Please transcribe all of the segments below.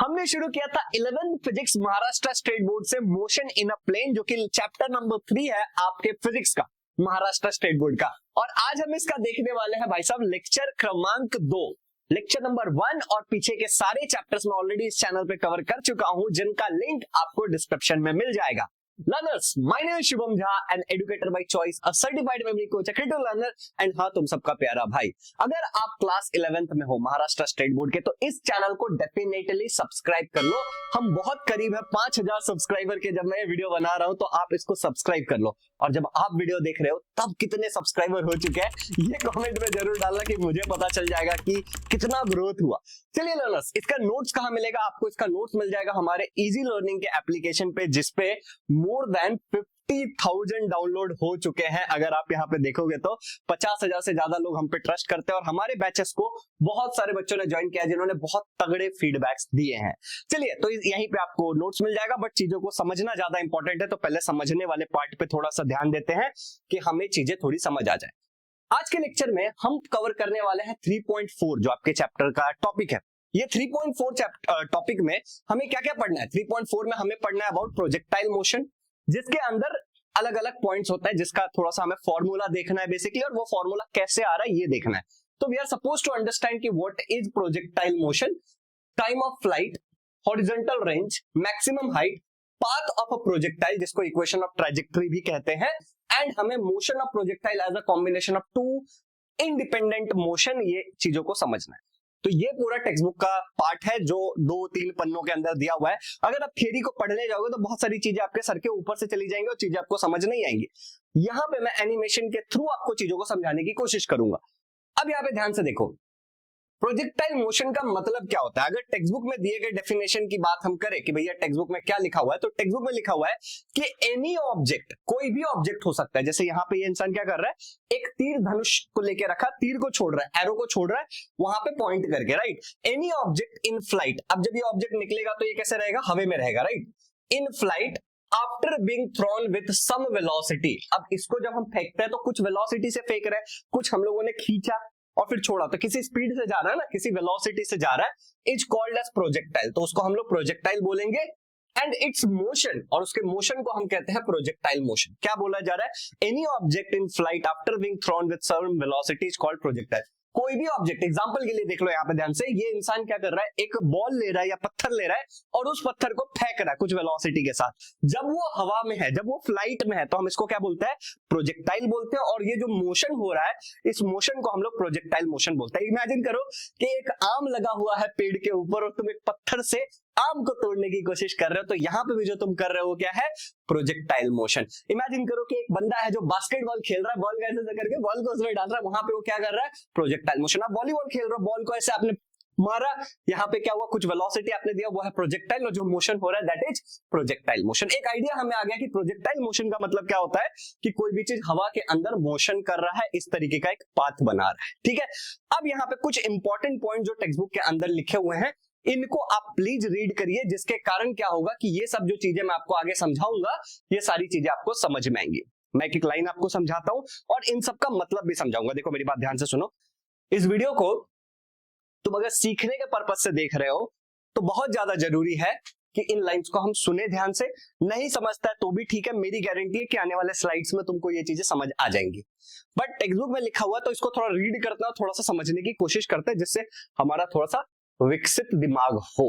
हमने शुरू किया था 11th physics Maharashtra state board से मोशन इन अ प्लेन, जो कि चैप्टर नंबर 3 है आपके फिजिक्स का, महाराष्ट्र स्टेट बोर्ड का। और आज हम इसका देखने वाले हैं भाई साहब लेक्चर क्रमांक 2, लेक्चर नंबर 1 और पीछे के सारे चैप्टर्स में ऑलरेडी इस चैनल पे कवर कर चुका हूं, जिनका लिंक आपको डिस्क्रिप्शन में मिल जाएगा। Learners, my name is Shubham Jha, an educator by choice, a certified memory coach, a critical learner, and हाँ तुम सबका प्यारा भाई। अगर आप क्लास 11th में हो महाराष्ट्र स्टेट बोर्ड के, तो इस चैनल को डेफिनेटली सब्सक्राइब कर लो। हम बहुत करीब है 5000 सब्सक्राइबर के। जब मैं ये वीडियो बना रहा हूं तो आप इसको सब्सक्राइब कर लो, और जब आप वीडियो देख रहे हो तब कितने सब्सक्राइबर हो चुके हैं ये कमेंट में जरूर डालना, कि मुझे पता चल जाएगा कि कितना ग्रोथ हुआ। चलिए लर्नर्स, इसका नोट्स कहां मिलेगा आपको? इसका नोट्स मिल जाएगा हमारे इजी लर्निंग के एप्लीकेशन पे, जिसपे मोर देन 50,000 डाउनलोड हो चुके हैं। अगर आप यहाँ पे देखोगे तो 50,000 से ज्यादा लोग हम पे ट्रस्ट करते हैं, और हमारे बैचेस को बहुत सारे बच्चों ने ज्वाइन किया जिन्होंने बहुत तगड़े फीडबैक्स दिए हैं। चलिए, तो यहीं पे आपको नोट्स मिल जाएगा, बट चीजों को समझना ज्यादा इंपॉर्टेंट है, तो पहले समझने वाले पार्ट पे थोड़ा सा ध्यान देते हैं कि हमें चीजें थोड़ी समझ आ जाए। आज के लेक्चर में हम कवर करने वाले हैं 3.4, जो आपके चैप्टर का टॉपिक है। ये 3.4 टॉपिक में हमें क्या क्या पढ़ना है? 3.4 में हमें पढ़ना है अबाउट प्रोजेक्टाइल मोशन, जिसके अंदर अलग अलग पॉइंट्स होता है, जिसका थोड़ा सा हमें फॉर्मूला देखना है बेसिकली, और वो फॉर्मूला कैसे आ रहा है ये देखना है। तो we are suppose to understand कि what is projectile motion, time of flight, horizontal range, maximum height, path of a projectile, जिसको इक्वेशन ऑफ ट्रैजेक्टरी भी कहते हैं, एंड हमें motion of projectile as a combination of two independent motion, ये चीजों को समझना है। तो ये पूरा टेक्स्ट बुक का पार्ट है, जो 2-3 पन्नों के अंदर दिया हुआ है। अगर आप थियरी को पढ़ने जाओगे तो बहुत सारी चीजें आपके सर के ऊपर से चली जाएंगी और चीजें आपको समझ नहीं आएंगी। यहां पे मैं एनिमेशन के थ्रू आपको चीजों को समझाने की कोशिश करूंगा। अब यहाँ पे ध्यान से देखो, प्रोजेक्टाइल मोशन का मतलब क्या होता है। अगर टेक्स्ट बुक में दिए गए डेफिनेशन की बात हम करें कि भैया टेक्स्ट बुक में क्या लिखा हुआ है, तो टेक्स्ट बुक में लिखा हुआ है कि एनी ऑब्जेक्ट, कोई भी ऑब्जेक्ट हो सकता है। जैसे यहाँ पे ये इंसान क्या कर रहा है, एक तीर धनुष को लेके रखा, तीर को छोड़ रहा है, एरो को छोड़ रहा है वहां पे पॉइंट करके, right. Any object in flight, अब जब ये ऑब्जेक्ट निकलेगा तो ये कैसे रहेगा, हवा में रहेगा, right. In flight after being thrown with some velocity, अब इसको जब हम फेंकते हैं तो कुछ वेलोसिटी से फेंक रहे हैं, कुछ हम लोगों ने खींचा और फिर छोड़ा, तो किसी स्पीड से जा रहा है ना, किसी वेलोसिटी से जा रहा है, इज कॉल्ड एज प्रोजेक्टाइल, तो उसको हम लोग प्रोजेक्टाइल बोलेंगे। एंड इट्स मोशन, और उसके मोशन को हम कहते हैं प्रोजेक्टाइल मोशन। क्या बोला जा रहा है, any object in flight after being thrown with some velocity is called projectile. कोई भी ऑब्जेक्ट, एग्जांपल के लिए देख लो यहाँ पे ध्यान से, ये इंसान क्या कर रहा है, एक बॉल ले रहा है या पत्थर ले रहा है और उस पत्थर को फेंक रहा है कुछ वेलोसिटी के साथ। जब वो हवा में है, जब वो फ्लाइट में है, तो हम इसको क्या बोलते हैं, प्रोजेक्टाइल बोलते हैं। और ये जो मोशन हो रहा है, इस मोशन को हम लोग प्रोजेक्टाइल मोशन बोलते हैं। इमेजिन करो कि एक आम लगा हुआ है पेड़ के ऊपर और तुम एक पत्थर से आम को तोड़ने की कोशिश कर रहे हो, तो यहाँ पे भी जो तुम कर रहे हो क्या है, प्रोजेक्टाइल मोशन। इमेजिन करो कि एक बंदा है जो बास्केटबॉल खेल रहा है, बॉल कैसे से करके बॉल को उसमें डाल रहा है, वहां पे वो क्या कर रहा है, प्रोजेक्टाइल मोशन। आप वॉलीबॉल खेल रहे हो, बॉल को ऐसे आपने मारा, यहाँ पे क्या हुआ, कुछ वेलोसिटी आपने दिया, वो है प्रोजेक्टाइल, और जो मोशन हो रहा है दैट इज प्रोजेक्टाइल मोशन। एक आइडिया हमें आ गया कि प्रोजेक्टाइल मोशन का मतलब क्या होता है, कि कोई भी चीज हवा के अंदर मोशन कर रहा है, इस तरीके का एक पाथ बना रहा है, ठीक है। अब यहाँ पे कुछ इंपॉर्टेंट पॉइंट जो टेक्स्ट बुक के अंदर लिखे हुए हैं, इनको आप प्लीज रीड करिए, जिसके कारण क्या होगा कि ये सब जो चीजें मैं आपको आगे समझाऊंगा, ये सारी चीजें आपको समझ में आएंगी। मैं एक लाइन आपको समझाता हूं और इन सब का मतलब भी समझाऊंगा। देखो मेरी बात ध्यान से सुनो, इस वीडियो को तुम अगर सीखने के पर्पज से देख रहे हो तो बहुत ज्यादा जरूरी है कि इन लाइंस को हम सुने ध्यान से। नहीं समझता है तो भी ठीक है, मेरी गारंटी है कि आने वाले स्लाइड्स में तुमको ये चीजें समझ आ जाएंगी। बट टेक्स्ट बुक में लिखा हुआ तो इसको थोड़ा रीड करते हैं, थोड़ा सा समझने की कोशिश करते हैं, जिससे हमारा थोड़ा सा विकसित दिमाग हो।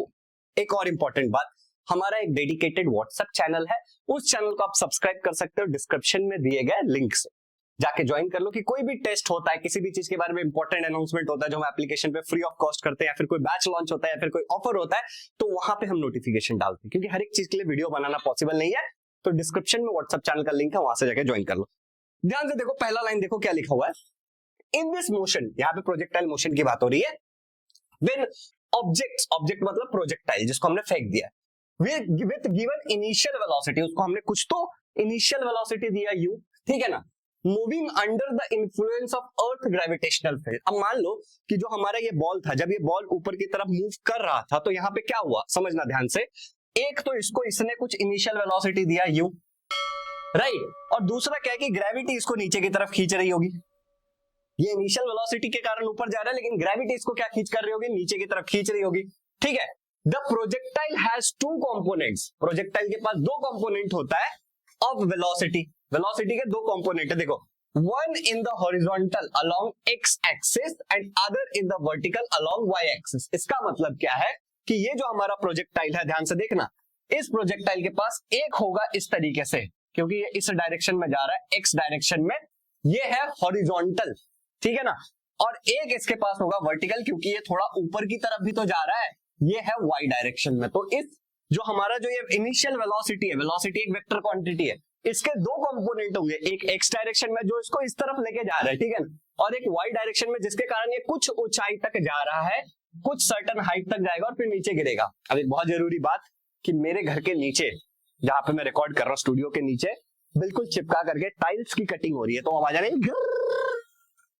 एक और इंपॉर्टेंट बात, हमारा एक डेडिकेटेड व्हाट्सएप चैनल है, उस चैनल को आप सब्सक्राइब कर सकते हो डिस्क्रिप्शन में दिए गए लिंक से, जाके ज्वाइन कर लो। कि कोई भी टेस्ट होता है, किसी भी चीज के बारे में इंपॉर्टेंट अनाउंसमेंट होता है जो हम एप्लीकेशन पे फ्री ऑफ कॉस्ट करते हैं, या फिर कोई बैच लॉन्च होता है, या फिर कोई ऑफर होता है, तो वहां पे हम नोटिफिकेशन डालते हैं, क्योंकि हर एक चीज के लिए वीडियो बनाना पॉसिबल नहीं है। तो डिस्क्रिप्शन में व्हाट्सएप चैनल का लिंक है, वहां से जाके ज्वाइन कर लो। ध्यान से देखो, पहला लाइन देखो क्या लिखा हुआ है, इन दिस मोशन, यहाँ पे प्रोजेक्टाइल मोशन की बात हो रही है। व्हेन ऑब्जेक्ट्स, ऑब्जेक्ट मतलब प्रोजेक्टाइल जिसको हमने फेंक दिया, विद गिवन इनिशियल वेलोसिटी, उसको हमने कुछ तो इनिशियल वेलोसिटी दिया u, ठीक है ना, moving under the influence of earth gravitational field. अब मान लो कि जो हमारा ये बॉल था, जब ये बॉल ऊपर की तरफ मूव कर रहा था, तो यहाँ पे क्या हुआ, समझना ध्यान से। एक तो इसको इसने कुछ इनिशियल वेलोसिटी दिया u, राइट, और दूसरा क्या है कि ग्रेविटी इसको नीचे की तरफ खींच रही होगी। ये इनिशियल वेलोसिटी के कारण ऊपर जा रहा है, लेकिन ग्रेविटी इसको क्या खींच कर रही होगी, नीचे की तरफ खींच रही होगी, ठीक है। The projectile has two components, projectile के पास दो कंपोनेंट होता है ऑफ वेलोसिटी, वेलोसिटी के दो कंपोनेंट है देखो, one in the horizontal along X axis and other in the vertical along Y axis. इसका मतलब क्या है कि ये जो हमारा प्रोजेक्टाइल है, ध्यान से देखना, इस प्रोजेक्टाइल के पास एक होगा इस तरीके से, क्योंकि ये इस डायरेक्शन में जा रहा है, एक्स डायरेक्शन में, ये है हॉरिजॉन्टल, ठीक है ना, और एक इसके पास होगा वर्टिकल, क्योंकि ये थोड़ा ऊपर की तरफ भी तो जा रहा है, ये है वाई डायरेक्शन में। तो इस जो हमारा जो ये इनिशियल वेलोसिटी है, वेलोसिटी एक वेक्टर क्वांटिटी है, इसके दो कंपोनेंट होंगे, एक एक्स डायरेक्शन में जो इसको इस तरफ लेके जा रहा है, ठीक है ना, और एक वाई डायरेक्शन में जिसके कारण ये कुछ ऊंचाई तक जा रहा है, कुछ सर्टन हाइट तक जाएगा और फिर नीचे गिरेगा। अब एक बहुत जरूरी बात कि मेरे घर के नीचे, जहां पे मैं रिकॉर्ड कर रहा हूँ स्टूडियो के नीचे, बिल्कुल चिपका करके टाइल्स की कटिंग हो रही है, तो आवाज आ रही है,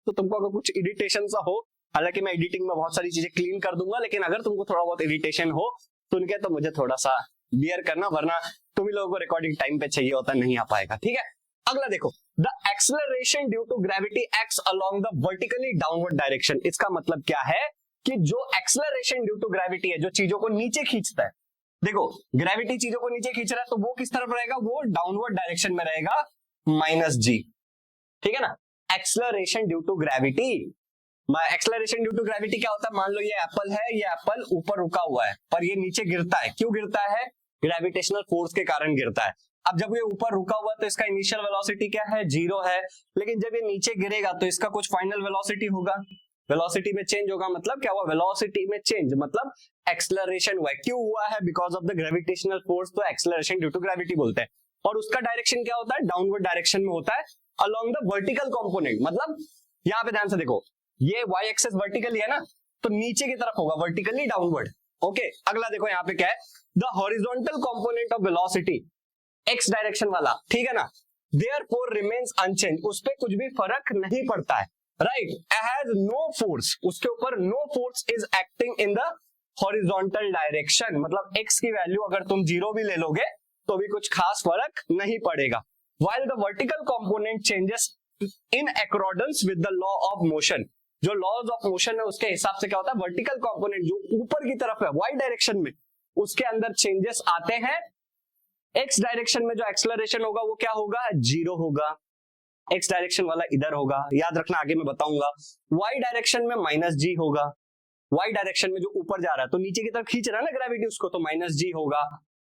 तो तुमको अगर कुछ इरिटेशन सा हो, हालांकि मैं एडिटिंग में बहुत सारी चीजें क्लीन कर दूंगा, लेकिन अगर तुमको थोड़ा बहुत इरिटेशन हो सुन के, तो मुझे थोड़ा सा बियर करना, वरना तुम ही लोगों को रिकॉर्डिंग टाइम पे चाहिए होता, नहीं आ पाएगा, ठीक है। अगला देखो, the acceleration due to gravity acts along the vertically downward direction. इसका मतलब क्या है कि जो एक्सेलरेशन ड्यू टू ग्रेविटी है, जो चीजों को नीचे खींचता है, देखो ग्रेविटी चीजों को नीचे खींच रहा है, तो वो किस तरफ रहेगा, वो डाउनवर्ड डायरेक्शन में रहेगा, माइनस जी, ठीक है ना। Acceleration due to gravity, acceleration due to gravity क्या होता है, मान लो ये एप्पल है, ये एप्पल ऊपर रुका हुआ है, पर ये नीचे गिरता है, क्यों गिरता है, ग्रेविटेशनल फोर्स के कारण गिरता है। अब जब ये ऊपर रुका हुआ तो इसका इनिशियल वेलोसिटी क्या है, 0 है, लेकिन जब ये नीचे गिरेगा तो इसका कुछ फाइनल वेलोसिटी होगा, वेलोसिटी में चेंज होगा, मतलब क्या हुआ, वेलोसिटी में चेंज, मतलब एक्सेलरेशन हुआ है। क्यों हुआ है, because of the gravitational force, तो एक्सेलरेशन ड्यू टू ग्रेविटी बोलते हैं। और उसका डायरेक्शन क्या होता है, डाउनवर्ड डायरेक्शन में होता है, अलोंग द वर्टिकल कंपोनेंट, मतलब यहाँ पे ध्यान से देखो, ये वाई एक्सिस वर्टिकली है ना, तो नीचे की तरफ होगा, वर्टिकली डाउनवर्ड, ओके। अगला देखो यहाँ पे क्या है, the horizontal component of velocity, x direction वाला, ठीक है ना, देयरफॉर रिमेन्स अनचेंज, उस पे कुछ भी फर्क नहीं पड़ता है, राइट, हैज नो फोर्स, उसके ऊपर no force is acting in the horizontal direction, मतलब एक्स की वैल्यू अगर तुम 0 भी ले लोगे तो भी कुछ खास फर्क नहीं पड़ेगा। while the vertical component changes in accordance with the law of motion, जो लॉज ऑफ मोशन है उसके हिसाब से क्या होता है, वर्टिकल कंपोनेंट जो ऊपर की तरफ है वाई डायरेक्शन में, उसके अंदर चेंजेस आते हैं, एक्स डायरेक्शन में जो एक्सेलरेशन होगा वो क्या होगा, 0 होगा, एक्स डायरेक्शन वाला इधर होगा, याद रखना आगे मैं बताऊंगा, वाई डायरेक्शन में माइनस जी होगा, वाई डायरेक्शन में जो ऊपर जा रहा है तो नीचे की तरफ खींच रहा है ना ग्रेविटी उसको, तो माइनस जी होगा,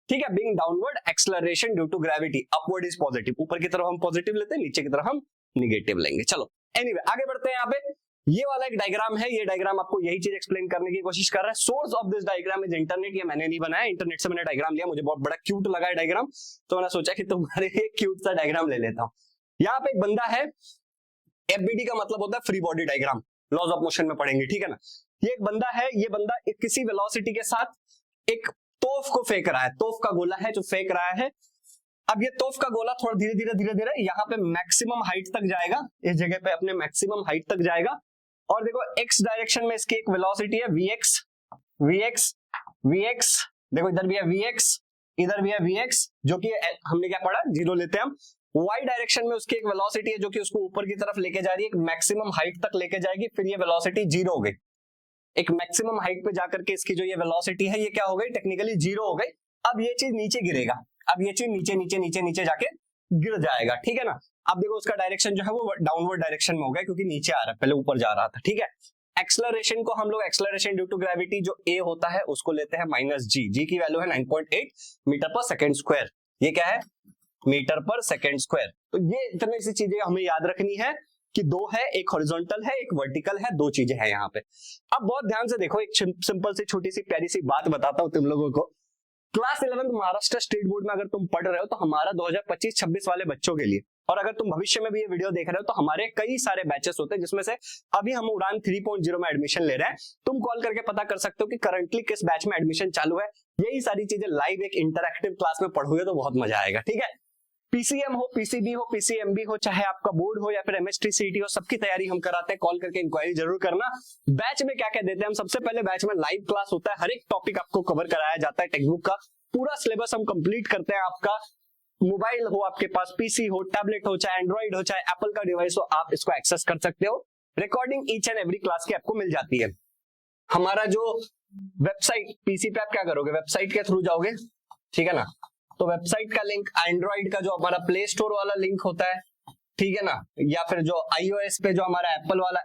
ठीक है। Being downward acceleration due to gravity, upward is positive, ऊपर की तरफ हम पॉजिटिव लेते हैं, नीचे की तरफ हम निगेटिव लेंगे। चलो एनीवे आगे बढ़ते हैं। यहाँ पे ये वाला एक डायग्राम है, ये डायग्राम आपको यही चीज एक्सप्लेन करने की कोशिश कर रहा है। Source of this diagram is internet, ये मैंने नहीं बनाया, इंटरनेट से मैंने डायग्राम लिया, मुझे बहुत बड़ा क्यूट लगा है डायग्राम, तो मैंने सोचा कि तुम्हारे लिए क्यूट सा डायग्राम ले लेता हूँ। यहाँ पे एक बंदा है, एफबीडी का मतलब होता है free body diagram, laws of motion में पढ़ेंगे, ठीक है ना। ये एक बंदा है, ये बंदा किसी वेलोसिटी के साथ एक तोफ को फेंक रहा है, तोफ का गोला है जो फेंक रहा है। अब ये तोफ का गोला थोड़ा धीरे धीरे यहाँ पे मैक्सिमम हाइट तक जाएगा, इस जगह पे अपने मैक्सिमम हाइट तक जाएगा, और देखो एक्स डायरेक्शन में इसकी एक वेलोसिटी है vx, vx, vx, देखो इधर भी है vx, इधर भी है vx, जो कि हमने क्या पढ़ा, 0 लेते हैं हम। y डायरेक्शन में उसकी एक वेलोसिटी है जो कि उसको ऊपर की तरफ लेके जा रही है, एक मैक्सिमम हाइट तक लेके जाएगी, फिर ये वेलोसिटी 0 हो गई, एक मैक्सिमम हाइट पे जाकर के इसकी जो ये वेलोसिटी है ये क्या हो गई, टेक्निकली 0 हो गई। अब ये चीज नीचे गिरेगा, अब ये चीज नीचे नीचे नीचे नीचे जाके गिर जाएगा, ठीक है ना। अब देखो उसका डायरेक्शन जो है वो डाउनवर्ड डायरेक्शन में हो गया, क्योंकि नीचे आ रहा है, पहले ऊपर जा रहा था, ठीक है। एक्सेलरेशन को हम लोग एक्सेलरेशन ड्यू टू ग्रेविटी जो a होता है उसको लेते हैं माइनस जी, जी की वैल्यू है 9.8 मीटर पर सेकेंड स्क्वायर, ये क्या है, मीटर पर सेकेंड स्क्वायर। तो ये इतनी सी चीजें हमें याद रखनी है कि दो है, एक हॉरिजॉन्टल है, एक वर्टिकल है, दो चीजें हैं यहाँ पे। अब बहुत ध्यान से देखो, एक सिंपल सी छोटी सी प्यारी सी बात बताता हूँ तुम लोगों को। क्लास 11 महाराष्ट्र स्टेट बोर्ड में अगर तुम पढ़ रहे हो तो हमारा 2025-26 वाले बच्चों के लिए, और अगर तुम भविष्य में भी ये वीडियो देख रहे हो तो हमारे कई सारे बैचेस होते हैं, जिसमें से अभी हम उड़ान 3.0 में एडमिशन ले रहे हैं। तुम कॉल करके पता कर सकते हो कि करंटली किस बैच में एडमिशन चालू है। यही सारी चीजें लाइव एक इंटरैक्टिव क्लास में पढ़ोगे तो बहुत मजा आएगा, ठीक है। पीसीएम हो, पीसीबी हो, पीसीएमबी हो, चाहे आपका बोर्ड हो या फिर एमएसटी सीईटी हो, सबकी तैयारी हम कराते हैं। कॉल करके इंक्वायरी जरूर करना। बैच में क्या क्या देते हैं हम, सबसे पहले बैच में लाइव क्लास होता है, हर एक टॉपिक आपको कवर कराया जाता है, टेक्स्ट बुक का पूरा सिलेबस हम कंप्लीट करते हैं। आपका मोबाइल हो, आपके पास पीसी हो, टैबलेट हो, चाहे एंड्रॉइड हो, चाहे एप्पल का डिवाइस हो, आप इसको एक्सेस कर सकते हो। Recording each and every class की आपको मिल जाती है। हमारा जो वेबसाइट, पीसी पे आप क्या करोगे, वेबसाइट के थ्रू जाओगे, ठीक है ना। तो वेबसाइट का लिंक, एंड्रॉइड का जो हमारा प्ले स्टोर वाला लिंक होता है, ठीक है ना, या फिर जो iOS पे जो हमारा एप्पल वाला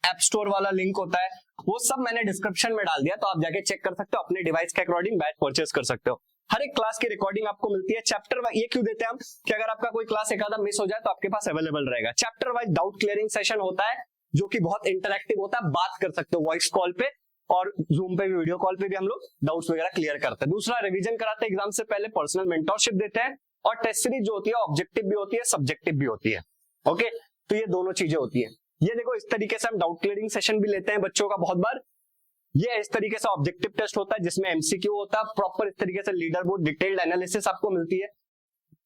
ऐप स्टोर वाला लिंक होता है, वो सब मैंने डिस्क्रिप्शन में डाल दिया, तो आप जाके चेक कर सकते हो, अपने डिवाइस के अकॉर्डिंग बैच परचेस कर सकते हो। हर एक क्लास की रिकॉर्डिंग आपको मिलती है चैप्टर वाइज। ये क्यों देते हैं हम, कि अगर आपका कोई क्लास एक आधा मिस हो जाए तो आपके पास अवेलेबल रहेगा। Chapter wise doubt clearing session होता है, जो कि बहुत इंटरैक्टिव होता है, बात कर सकते हो वॉइस कॉल पे और जूम पे भी, वीडियो कॉल पे भी हम लोग डाउट्स वगैरह क्लियर करते हैं। दूसरा, रिवीजन कराते हैं एग्जाम से पहले, पर्सनल मेंटरशिप देते हैं, और टेस्ट सीरीज जो होती है ऑब्जेक्टिव भी होती है, सब्जेक्टिव भी होती है। ओके, तो ये दोनों चीजें होती है। ये देखो, इस तरीके से हम डाउट क्लियरिंग सेशन भी लेते हैं बच्चों का बहुत बार। ये इस तरीके से ऑब्जेक्टिव टेस्ट होता है जिसमें एमसीक्यू होता है, प्रॉपर इस तरीके से लीडर बोर्ड डिटेल्ड एनालिसिस आपको मिलती है।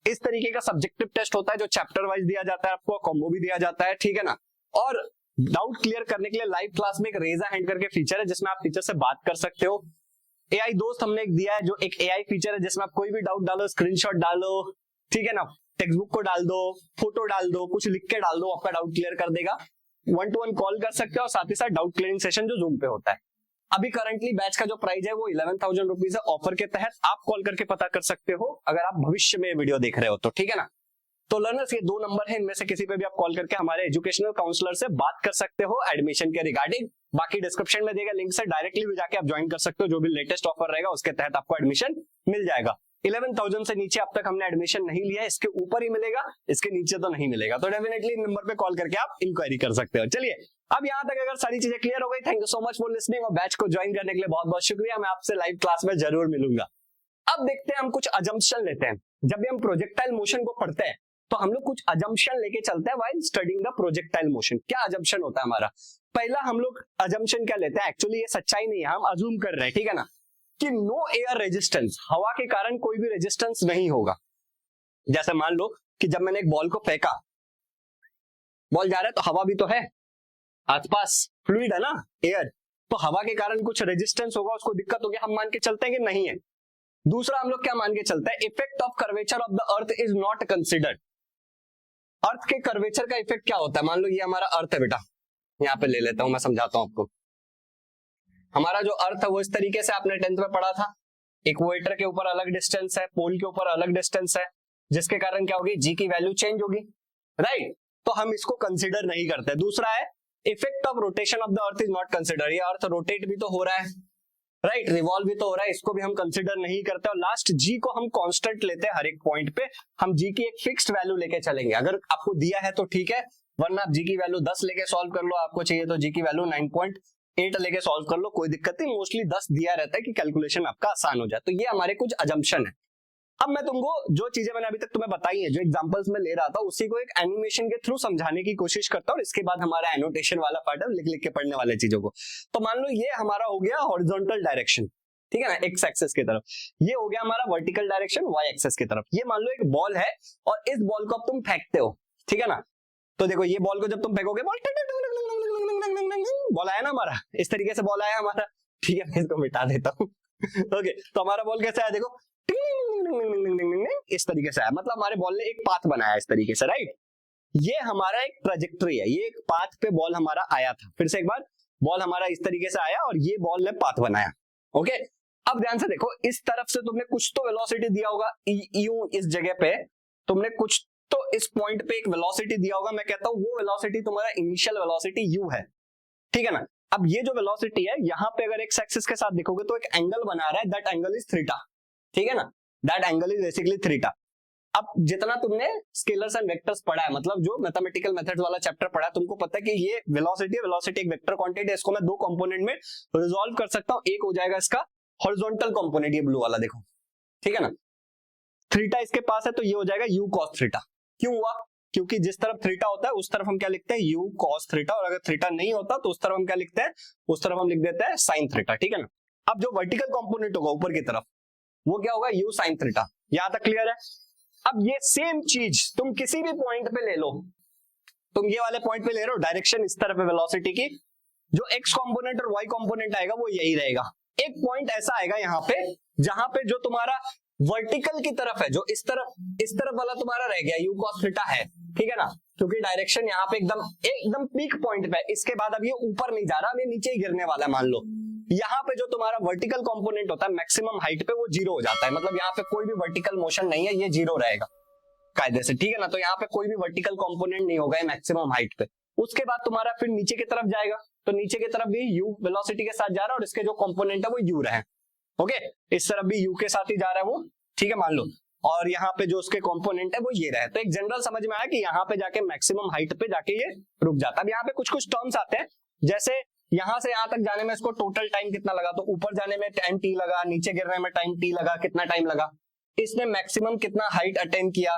इस तरीके का सब्जेक्टिव टेस्ट होता है जो चैप्टर वाइज दिया जाता है, आपको कॉम्बो भी दिया जाता है, ठीक है ना। और डाउट क्लियर करने के लिए लाइव क्लास में एक रेज अ हैंड करके फीचर है जिसमें आप टीचर से बात कर सकते हो। एआई दोस्त हमने एक दिया है, जो एक एआई फीचर है जिसमें आप कोई भी डाउट डालो, स्क्रीनशॉट डालो, ठीक है ना, टेक्स्ट बुक को डाल दो, फोटो डाल दो, कुछ लिख के डाल दो, आपका डाउट क्लियर कर देगा। 1-to-1 कॉल कर सकते हो, और साथ ही साथ डाउट क्लियरिंग सेशन जो जूम पे होता है। अभी करंटली बैच का जो प्राइस है वो 11,000 रुपीज है। ऑफर के तहत आप कॉल करके पता कर सकते हो अगर आप भविष्य में वीडियो देख रहे हो तो, ठीक है ना। तो लर्नर्स, ये 2 नंबर है, इनमें से किसी पे भी आप कॉल करके हमारे एजुकेशनल काउंसलर से बात कर सकते हो एडमिशन के रिगार्डिंग। बाकी डिस्क्रिप्शन में देगा लिंक से डायरेक्टली भी जाके आप ज्वाइन कर सकते हो, जो भी लेटेस्ट ऑफर रहेगा उसके तहत आपको एडमिशन मिल जाएगा। 11,000 से नीचे अब तक हमने एडमिशन नहीं लिया है, इसके ऊपर ही मिलेगा, इसके नीचे तो नहीं मिलेगा। तो डेफिनेटली नंबर पे कॉल करके आप इंक्वायरी कर सकते हो। चलिए, अब यहाँ तक अगर सारी चीजें क्लियर हो गई, thank you so much for listening, और बैच को ज्वाइन करने के लिए बहुत बहुत शुक्रिया। मैं आपसे लाइव क्लास में जरूर मिलूंगा। अब देखते हैं, हम कुछ अजम्पशन लेते हैं। जब भी हम प्रोजेक्टाइल मोशन को पढ़ते हैं तो हम लोग कुछ अजम्पशन लेके चलते हैं while studying the projectile motion. क्या अजम्पशन होता है हमारा? पहला हम लोग अजम्पशन क्या लेते हैं, एक्चुअली ये सच्चाई नहीं है, हम अज्यूम कर रहे हैं, ठीक है ना, कि नो एयर रेजिस्टेंस, हवा के कारण कोई भी रेजिस्टेंस नहीं होगा। जैसे मान लो कि जब मैंने एक बॉल को फेंका, बॉल जा रहा है तो हवा भी तो है आसपास, फ्लूइड है ना, एयर, तो हवा के कारण कुछ रेजिस्टेंस होगा, उसको दिक्कत होगी, हम मान के चलते हैं कि नहीं है। दूसरा हम लोग क्या मान के चलते हैं, effect of curvature of the earth is not considered. Earth के कर्वेचर का इफेक्ट क्या होता है? मान लो ये हमारा अर्थ है बेटा, यहाँ पे ले लेता हूं, मैं समझाता हूं आपको। हमारा जो अर्थ है वो इस तरीके से आपने 10th में पढ़ा था, इक्वेटर के ऊपर अलग डिस्टेंस है, पोल के ऊपर अलग डिस्टेंस है, जिसके कारण क्या होगी, जी की वैल्यू चेंज होगी, राइट। तो हम इसको कंसिडर नहीं करते। दूसरा है effect of rotation of the earth is not consider, ये अर्थ रोटेट भी तो हो रहा है, राइट, रिवॉल्व भी तो हो रहा है, इसको भी हम कंसिडर नहीं करते। और लास्ट जी को हम कांस्टेंट लेते हैं, हर एक पॉइंट पे हम जी की एक फिक्स्ड वैल्यू लेके चलेंगे। अगर आपको दिया है तो ठीक है, वरना आप जी की वैल्यू 10 लेके सॉल्व कर लो, आपको चाहिए तो जी की वैल्यू 9.8 लेके सॉल्व कर लो, कोई दिक्कत नहीं। मोस्टली 10 दिया रहता है कि कैलकुलेशन आपका आसान हो जाए। तो ये हमारे कुछ अजम्पशन है। अब मैं तुमको जो चीजें मैंने अभी तक तुम्हें बताई है, जो एग्जांपल्स में ले रहा था, उसी को एक एनिमेशन के थ्रू समझाने की कोशिश करता हूं, और इसके बाद हमारा एनोटेशन वाला पार्ट है, लिख लिख के पढ़ने वाले चीजों को। तो मान लो ये हमारा हो गया हॉरिजॉन्टल डायरेक्शन, ठीक है ना, एक्स एक्सेस की तरफ। ये हो गया हमारा वर्टिकल डायरेक्शन वाई एक्सेस की तरफ। ये मान लो एक बॉल है और इस बॉल को अब तुम फेंकते हो, ठीक है ना। तो देखो ये बॉल को जब तुम फेंकोगे, बॉल आया ना हमारा, इस तरीके से बॉल आया हमारा, ठीक है। मैं इसको मिटा देता हूँ। ओके, तो हमारा बॉल कैसे आया, देखो इस तरीके से आया, मतलब हमारे बॉल ने एक पाथ बनाया इस तरीके से, राइट। ये हमारा एक ट्रैजेक्टरी है, ये एक पाथ पे बॉल हमारा आया था। फिर से एक बार, बॉल हमारा इस तरीके से आया और ये बॉल ने पाथ बनाया। ओके, अब ध्यान से देखो, इस तरफ से तुमने कुछ तो वेलोसिटी दिया होगा, यू इस जगह पे तुमने कुछ तो इस पॉइंट पे एक वेलोसिटी दिया होगा। मैं कहता हूं वो वेलोसिटी तुम्हारा इनिशियल वेलोसिटी यू है, ठीक है ना। अब ये जो वेलोसिटी है, यहाँ पे अगर एक्स एक्सिस के साथ देखोगे तो एक एंगल बना रहा है, दैट एंगल इज थीटा, ठीक है ना, that angle is basically theta. अब जितना तुमने स्केलर्स एंड वेक्टर्स पढ़ा है, मतलब जो मैथमेटिकल मेथड्स वाला चैप्टर पढ़ा है, तुमको पता है कि ये वेलोसिटी एक वेक्टर क्वांटिटी है, इसको मैं 2 कंपोनेंट में रिजॉल्व कर सकता हूं। एक हो जाएगा इसका हॉरिजॉन्टल कंपोनेंट, ये ब्लू वाला देखो, ठीक है ना, थीटा इसके पास है, तो ये हो जाएगा यू कॉस थीटा। क्यों हुआ? क्योंकि जिस तरफ थीटा होता है उस तरफ हम क्या लिखते हैं, यू कॉस थीटा, और अगर थीटा नहीं होता तो उस तरफ हम क्या लिखते हैं, उस तरफ हम लिख देते हैं साइन थीटा, ठीक है ना। अब जो वर्टिकल कंपोनेंट होगा ऊपर की तरफ, वो क्या होगा, यू साइन थीटा। यहां तक क्लियर है? अब ये सेम चीज तुम किसी भी पॉइंट पे ले लो, तुम ये वाले पॉइंट पे ले रहे हो, डायरेक्शन इस तरफ है वेलोसिटी की, जो एक्स कंपोनेंट और वाई कंपोनेंट आएगा वो यही रहेगा। एक पॉइंट ऐसा आएगा यहाँ पे, जहां पे जो तुम्हारा वर्टिकल की तरफ है, जो इस तरफ वाला तुम्हारा रह गया, यू कॉस थीटा है, ठीक है ना, क्योंकि डायरेक्शन यहाँ पे एकदम पीक पॉइंट पे। इसके बाद अब ये ऊपर नहीं जा रहा, अब ये नीचे ही गिरने वाला है मान लो, यहाँ पे जो तुम्हारा वर्टिकल कंपोनेंट होता है मैक्सिमम हाइट पे वो जीरो हो जाता है, मतलब यहाँ पे कोई भी वर्टिकल मोशन नहीं है, ये जीरो रहेगा कायदे से, ठीक है ना। तो यहाँ पे कोई भी वर्टिकल कंपोनेंट नहीं होगा मैक्सिमम हाइट पे। उसके बाद तुम्हारा फिर नीचे की तरफ जाएगा, तो नीचे की तरफ भी u वेलोसिटी के साथ जा रहा है और इसके जो कंपोनेंट है वो u रहे, ओके। इस तरफ भी u के साथ ही जा रहा है वो, ठीक है, मान लो। और यहाँ पे जो उसके कंपोनेंट है वो ये रहे। तो एक जनरल समझ में आया कि यहाँ पे जाके मैक्सिमम हाइट पे जाके ये रुक जाता है। अब यहाँ पे कुछ कुछ टर्म्स आते हैं, जैसे यहाँ से यहाँ तक जाने में इसको टोटल टाइम कितना लगा, तो ऊपर जाने में टाइम t लगा, नीचे गिरने में टाइम t लगा, कितना टाइम लगा। इसने मैक्सिमम कितना हाइट अटेन किया,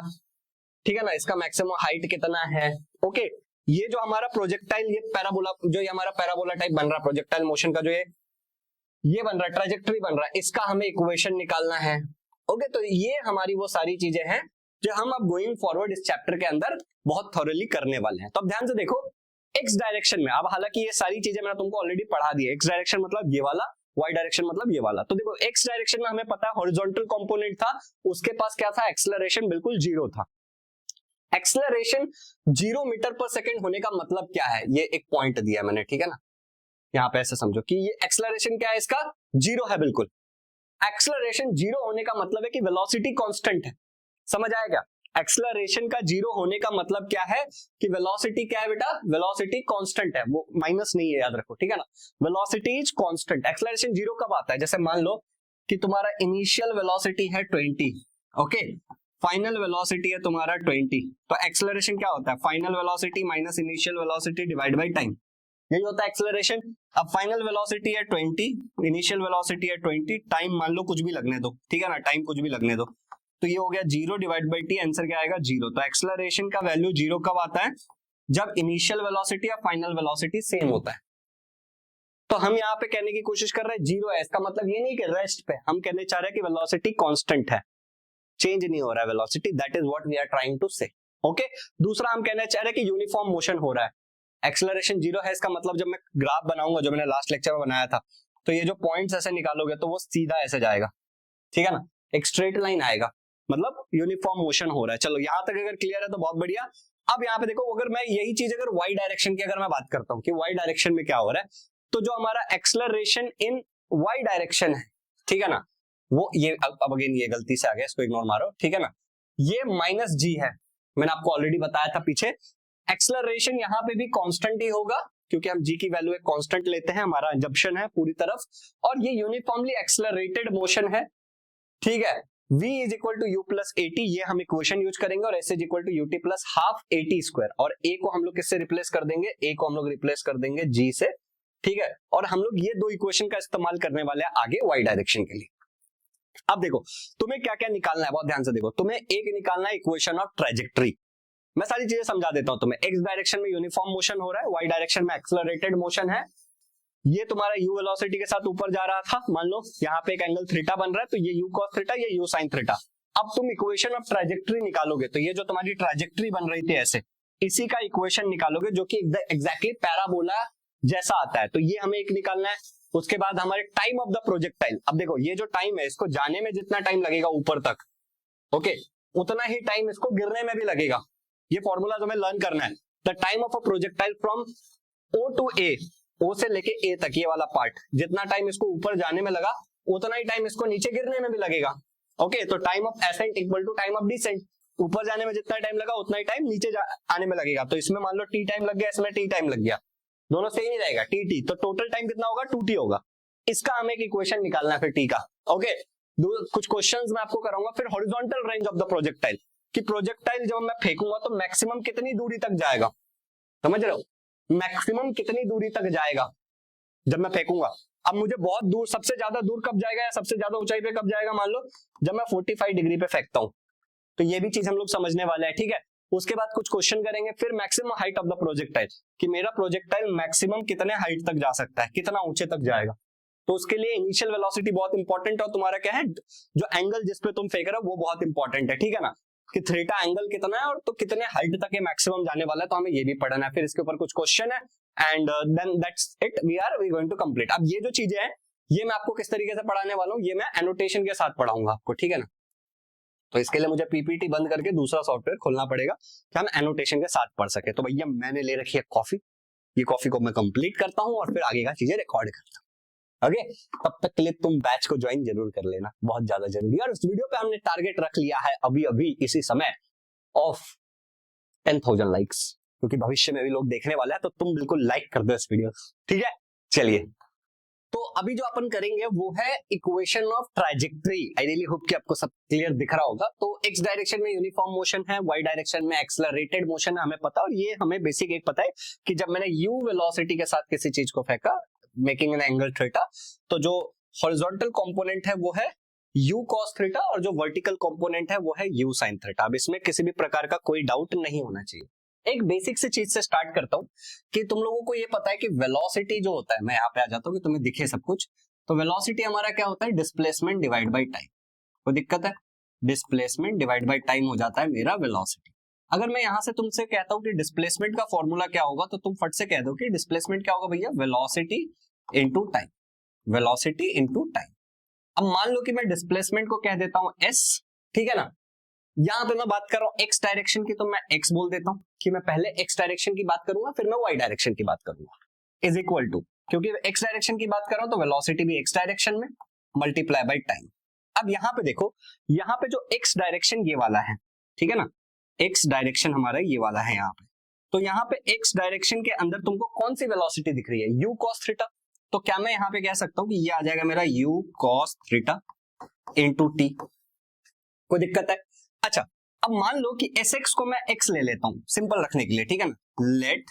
ठीक है ना, इसका मैक्सिमम हाइट कितना है, ओके। ये जो हमारा प्रोजेक्टाइल, ये पैराबोला, जो ये हमारा पैराबोला टाइप बन रहा है प्रोजेक्टाइल मोशन का, जो ये बन रहा है, ट्रैजेक्टरी बन रहा है, इसका हमें इक्वेशन निकालना है, ओके। तो ये हमारी वो सारी चीजें हैं जो हम अब गोइंग फॉरवर्ड इस चैप्टर के अंदर बहुत थॉरली करने वाले हैं। तो अब ध्यान से देखो, एक्स डायरेक्शन में, अब हालांकि ये सारी चीजें मैंने तुमको ऑलरेडी पढ़ा दी है। एक्स डायरेक्शन मतलब ये वाला, वाई डायरेक्शन मतलब ये वाला। तो देखो एक्स डायरेक्शन में हमें पता है हॉरिजॉन्टल कंपोनेंट था, उसके पास क्या था, एक्सेलरेशन बिल्कुल जीरो था। एक्सेलरेशन 0 मीटर पर सेकेंड होने का मतलब क्या है, ये एक पॉइंट दिया है मैंने, ठीक है ना। यहाँ पे ऐसे समझो कि ये एक्सेलरेशन क्या है, इसका जीरो है बिल्कुल। एक्सेलरेशन जीरो होने का मतलब है कि वेलोसिटी कांस्टेंट है, समझ आएगा। एक्सेलरेशन का जीरो होने का मतलब क्या है कि वेलोसिटी क्या है बेटा, वेलोसिटी कांस्टेंट है, वो माइनस नहीं है, याद रखो, ठीक है ना। Velocity is constant. Acceleration zero कब आता है, जैसे मान लो कि तुम्हारा इनिशियल वेलोसिटी है 20, ओके, फाइनल वेलोसिटी है तुम्हारा 20, तो एक्सेलरेशन क्या होता है, final velocity minus initial velocity divide by time, यही होता है एक्सेलरेशन। अब फाइनल वेलोसिटी है 20, इनिशियल वेलोसिटी है 20, टाइम मान लो कुछ भी लगने दो, ठीक है ना, टाइम कुछ भी लगने दो, तो ये हो गया 0 डिवाइड बाई टी, आंसर क्या आएगा 0। तो एक्सेलरेशन का वैल्यू 0 कब आता है, जब इनिशियल वेलोसिटी या फाइनल वेलोसिटी सेम होता है। तो हम यहाँ पे कहने की कोशिश कर रहे हैं 0 है, इसका मतलब ये नहीं कि रेस्ट पे, हम कहने चाह रहे हैं कि वेलोसिटी कांस्टेंट है, चेंज नहीं हो रहा है velocity, that is what we are trying to say, okay. दूसरा हम कहना चाह रहे हैं कि यूनिफॉर्म मोशन हो रहा है, एक्सेलरेशन 0 है, इसका मतलब जब मैं ग्राफ बनाऊंगा, जो मैंने लास्ट लेक्चर में बनाया था, तो ये जो पॉइंट्स ऐसे निकालोगे तो वो सीधा ऐसे जाएगा, ठीक है ना, एक स्ट्रेट लाइन आएगा, मतलब यूनिफॉर्म मोशन हो रहा है। चलो यहां तक अगर क्लियर है तो बहुत बढ़िया। अब यहाँ पे देखो, अगर मैं यही चीज अगर वाई डायरेक्शन की अगर मैं बात करता हूँ कि वाई डायरेक्शन में क्या हो रहा है, तो जो हमारा एक्सेलरेशन इन वाई डायरेक्शन है, ठीक है ना, वो ये अब अगेन ये गलती से आ गया, इसको इग्नोर मारो, ठीक है ना, ये माइनस जी है, मैंने आपको ऑलरेडी बताया था पीछे। एक्सेलरेशन यहाँ पे भी कांस्टेंट ही होगा, क्योंकि हम जी की वैल्यू एक कांस्टेंट लेते हैं, हमारा जंक्शन है पूरी तरफ, और ये यूनिफॉर्मली एक्सेलरेटेड मोशन है, ठीक है। v is equal to u plus a t, ये हम इक्वेशन यूज करेंगे, और s is equal to u t plus half a t square, और a को हम लोग किससे रिप्लेस कर देंगे, a को हम लोग रिप्लेस कर देंगे g से, ठीक है। और हम लोग ये दो इक्वेशन का इस्तेमाल करने वाले हैं आगे y डायरेक्शन के लिए। अब देखो तुम्हें क्या क्या निकालना है, बहुत ध्यान से देखो, तुम्हें एक निकालना है इक्वेशन ऑफ ट्रैजेक्टरी। मैं सारी चीजें समझा देता हूं तुम्हें। एक्स डायरेक्शन में यूनिफॉर्म मोशन हो रहा है, वाई डायरेक्शन में एक्सेलरेटेड मोशन है, ये तुम्हारा u वेलोसिटी के साथ ऊपर जा रहा था, मान लो यहाँ पे एक एंगल थीटा बन रहा है, तो ये u cos थीटा, ये u sin थीटा। अब तुम इक्वेशन ऑफ ट्रैजेक्टरी निकालोगे, तो ये जो तुम्हारी ट्रैजेक्टरी बन रही थी ऐसे, इसी का इक्वेशन निकालोगे, जो कि एग्जैक्टली पैराबोला जैसा आता है, तो ये हमें एक निकालना है। उसके बाद हमारे टाइम ऑफ द प्रोजेक्टाइल, अब देखो ये जो टाइम है, इसको जाने में जितना टाइम लगेगा ऊपर तक, ओके, उतना ही टाइम इसको गिरने में भी लगेगा। ये फॉर्मूला हमें लर्न करना है। The time of a projectile from O to A, O से लेके A तक, ये वाला पार्ट, जितना टाइम इसको ऊपर जाने में लगा उतना ही टाइम इसको नीचे गिरने में भी लगेगा, ओके। तो time of ascent equal to time of descent, ऊपर जाने में जितना टाइम लगा उतना ही टाइम नीचे आने में लगेगा। तो इसमें मान लो t टाइम लग गया, इसमें t टाइम लग गया, दोनों सेम ही रहेगा tt, तो टोटल टाइम कितना होगा 2t होगा। इसका हमें एक इक्वेशन निकालना है फिर t का, ओके। कुछ क्वेश्चंस मैं आपको कराऊंगा। फिर horizontal range of the projectile, कि प्रोजेक्टाइल जब मैं फेंकूंगा तो मैक्सिमम कितनी दूरी तक जाएगा, समझ रहे हो, मैक्सिमम कितनी दूरी तक जाएगा जब मैं फेंकूंगा। अब मुझे बहुत दूर, सबसे ज्यादा दूर कब जाएगा या सबसे ज्यादा ऊंचाई पे कब जाएगा, मान लो जब मैं 45 डिग्री पे फेंकता हूं, तो ये भी चीज हम लोग समझने वाले हैं, ठीक है। उसके बाद कुछ क्वेश्चन करेंगे, फिर maximum height of the projectile, कि मेरा प्रोजेक्टाइल मैक्सिमम कितने हाइट तक जा सकता है, कितना ऊंचे तक जाएगा। तो उसके लिए इनिशियल वेलोसिटी बहुत इंपॉर्टेंट है, और तुम्हारा क्या है, जो एंगल जिस पे तुम फेंक रहे हो वो बहुत इंपॉर्टेंट है, ठीक है ना, कि थीटा एंगल कितना है और तो कितने हाइट तक ये मैक्सिमम जाने वाला है, तो हमें ये भी पढ़ना है। फिर इसके ऊपर कुछ क्वेश्चन है, and then that's it, we going to complete. अब ये जो चीजें हैं ये मैं आपको किस तरीके से पढ़ाने वाला हूँ, ये मैं एनोटेशन के साथ पढ़ाऊंगा आपको, ठीक है ना। तो इसके लिए मुझे पीपीटी बंद करके दूसरा सॉफ्टवेयर खोलना पड़ेगा कि हम एनोटेशन के साथ पढ़ सके। तो भैया मैंने ले रखी है कॉफी, ये कॉफी को मैं कंप्लीट करता हूँ और फिर आगे का चीजें रिकॉर्ड करता हूँ। ओके, तब तक के लिए तुम बैच को ज्वाइन जरूर कर लेना, बहुत ज्यादा जरूरी है। और उस वीडियो पे हमने टारगेट रख लिया है अभी अभी इसी समय ऑफ 10,000 लाइक्स, क्योंकि भविष्य में भी लोग देखने वाले हैं, तो तुम बिल्कुल लाइक कर दो इस वीडियो, ठीक है। चलिए, तो अभी जो अपन करेंगे वो है equation of trajectory. I really hope कि आपको सब क्लियर दिख रहा होगा। तो एक्स डायरेक्शन में यूनिफॉर्म मोशन है, वाई डायरेक्शन में एक्सेलरेटेड मोशन है, हमें पता है। और ये हमें बेसिक एक पता है कि जब मैंने यू वेलोसिटी के साथ किसी चीज को फेंका मेकिंग एन एंगल थीटा, तो जो हॉरिजॉन्टल कंपोनेंट है वो है u cos थीटा और जो वर्टिकल कंपोनेंट है वो है u sin थीटा। अब इसमें किसी भी प्रकार का कोई डाउट नहीं होना चाहिए। एक बेसिक से चीज से स्टार्ट करता हूं कि तुम लोगों को ये पता है कि वेलोसिटी जो होता है, मैं यहाँ पे आ जाता हूँ कि तुम्हें दिखे सब कुछ। तो वेलोसिटी हमारा क्या होता है, डिस्प्लेसमेंट डिवाइड बाई टाइम। कोई दिक्कत है, डिस्प्लेसमेंट डिवाइड बाई टाइम हो जाता है मेरा वेलोसिटी। अगर मैं यहाँ से तुमसे कहता हूँ कि डिस्प्लेसमेंट का फॉर्मूला क्या होगा, तो तुम फट से कह दो कि डिस्प्लेसमेंट क्या होगा भैया, velocity into time, velocity into time. अब मान लो कि मैं डिस्प्लेसमेंट को कह देता हूं s, ठीक है ना। यहां पे मैं बात कर रहा हूं x डायरेक्शन की, तो मैं x बोल देता हूं कि मैं पहले x डायरेक्शन की बात करूंगा, फिर मैं y डायरेक्शन की बात करूंगा, इज इक्वल टू, क्योंकि x डायरेक्शन की बात कर रहा हूं तो वेलोसिटी भी x डायरेक्शन में मल्टीप्लाई बाय टाइम। अब यहां पे देखो, यहां पे जो x डायरेक्शन ये वाला है, ठीक है ना, x डायरेक्शन हमारा ये वाला है यहाँ पे। तो यहाँ पे x डायरेक्शन के अंदर तुमको कौन सी वेलोसिटी दिख रही है, u cos थीटा। तो क्या मैं यहाँ पे कह सकता हूँ कि ये आ जाएगा मेरा u cos theta into T. कोई दिक्कत है? अच्छा, अब मान लो कि sx को मैं x ले लेता हूं सिंपल रखने के लिए, ठीक है ना। Let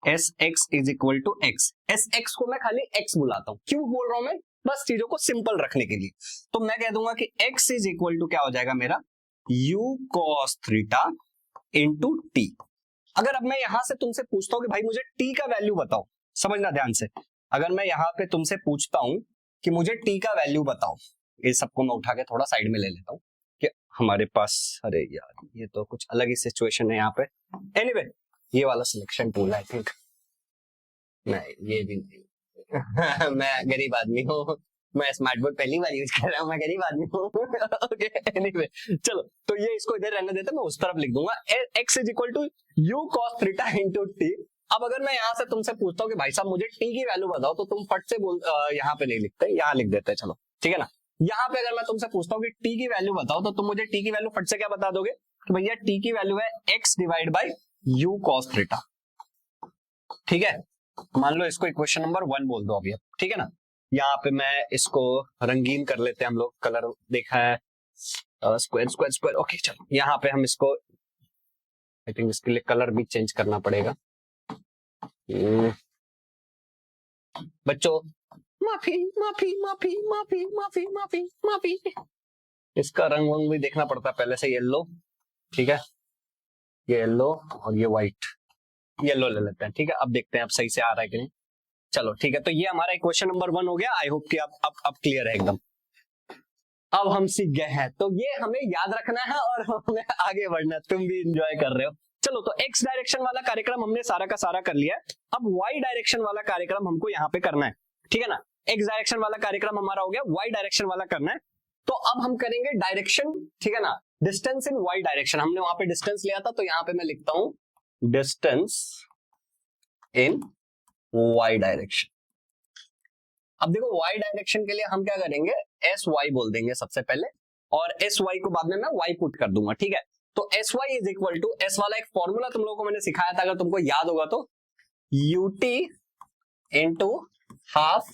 sx is equal to x, sx को मैं खाली x बुलाता हूं। क्यों बोल रहा हूं मैं, बस चीजों को सिंपल रखने के लिए। तो मैं कह दूंगा कि x इज इक्वल टू क्या हो जाएगा मेरा, u cos theta into T. अगर अब मैं यहां से तुमसे पूछता हूं कि भाई मुझे t का वैल्यू बताओ, समझना ध्यान से। अगर मैं यहाँ पे तुमसे पूछता हूं कि मुझे t का वैल्यू बताओ, ये सबको मैं उठा के थोड़ा साइड में ले लेता हूं कि हमारे पास, अरे यार ये तो कुछ अलग ही सिचुएशन है यहाँ पे। एनीवे ये वाला सिलेक्शन टूल आई थिंक, नहीं ये भी नहीं मैं गरीब आदमी हूँ, मैं स्मार्ट बोर्ड पहली बार यूज कर रहा हूँ, मैं गरीब आदमी हूँ। ओके एनीवे चलो, तो ये इसको इधर रहने देते, मैं उस तरफ लिख दूंगा x is equal to u cos theta into t. अब अगर मैं यहाँ से तुमसे पूछता हूँ कि भाई साहब मुझे t की वैल्यू बताओ, तो तुम फट से बोल, यहाँ पे नहीं लिखते, यहाँ लिख देते हैं, चलो ठीक है ना। यहाँ पे अगर मैं तुमसे पूछता हूँ कि t की वैल्यू बताओ, तो तुम मुझे t की वैल्यू फट से क्या बता दोगे कि भैया t की वैल्यू है x divide by u cos theta, ठीक है। मान लो इसको इक्वेशन नंबर 1 बोल दो अभी, ठीक है ना। यहाँ पे मैं इसको रंगीन कर लेते हैं, हम लोग कलर देखा है, स्क्वायर स्क्वायर स्क्वायर। ओके चलो, यहाँ पे हम इसको, आई थिंक इसके लिए कलर भी चेंज करना पड़ेगा। बच्चों माफी माफी माफी माफी माफी माफी माफी, इसका रंग वंग भी देखना पड़ता है पहले से। येलो, ठीक है, ये येलो और ये व्हाइट, येलो ले लेते हैं, ठीक है। अब देखते हैं अब सही से आ रहा है कि नहीं। चलो ठीक है, तो ये हमारा इक्वेशन नंबर 1 हो गया। आई होप कि अब क्लियर है एकदम। अब हम सीख गए हैं, तो ये हमें याद रखना है और हमें आगे बढ़ना है। तुम भी इंजॉय कर रहे हो। चलो, तो एक्स डायरेक्शन वाला कार्यक्रम हमने सारा का सारा कर लिया है। अब वाई डायरेक्शन वाला कार्यक्रम हमको यहाँ पे करना है, ठीक है ना। एक्स डायरेक्शन वाला कार्यक्रम हमारा हो गया, वाई डायरेक्शन वाला करना है। तो अब हम करेंगे डायरेक्शन, ठीक है ना, डिस्टेंस इन वाई डायरेक्शन। हमने वहां पे डिस्टेंस लिया था, तो यहाँ पे मैं लिखता हूं डिस्टेंस इन वाई डायरेक्शन। अब देखो वाई डायरेक्शन के लिए हम क्या करेंगे, एस वाई बोल देंगे सबसे पहले, और एस वाई को बाद में मैं वाई पुट कर दूंगा, ठीक है। तो s y is equal to, s वाला एक फॉर्मूला तुम लोगों को मैंने सिखाया था, अगर तुमको याद होगा तो, UT into half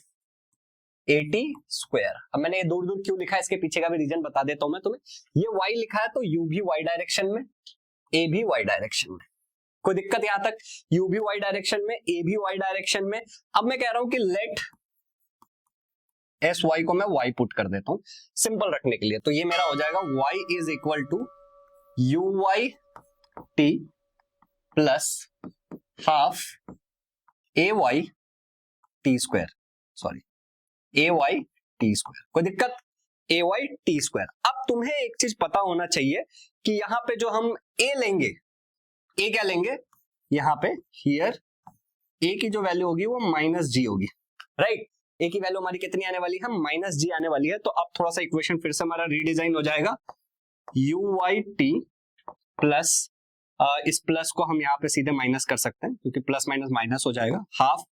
eighty square. अब मैंने ये दूर दूर क्यों लिखा है, इसके पीछे का भी रीजन बता देता हूं मैं तुम्हें। ये वाई लिखा है तो यू भी वाई डायरेक्शन में, ए भी वाई डायरेक्शन में। कोई दिक्कत यहां तक, यू भी वाई डायरेक्शन में, ए भी वाई डायरेक्शन में। अब मैं कह रहा हूं कि लेट एस वाई को मैं वाई पुट कर देता हूं सिंपल रखने के लिए। तो ये मेरा हो जाएगा y is equal to u y t plus half a y t square, sorry a y t square. कोई दिक्कत, ए वाई टी स्क्वायर। अब तुम्हें एक चीज पता होना चाहिए कि यहां पे जो हम ए लेंगे, ए क्या लेंगे यहां पे, हियर ए की जो वैल्यू होगी वो माइनस जी होगी, राइट। ए की वैल्यू हमारी कितनी आने वाली है, माइनस जी आने वाली है। तो अब थोड़ा सा इक्वेशन फिर से हमारा रीडिजाइन हो जाएगा, यू वाई टी प्लस, इस प्लस को हम यहाँ पे सीधे माइनस कर सकते हैं क्योंकि प्लस माइनस माइनस हो जाएगा, हाफ,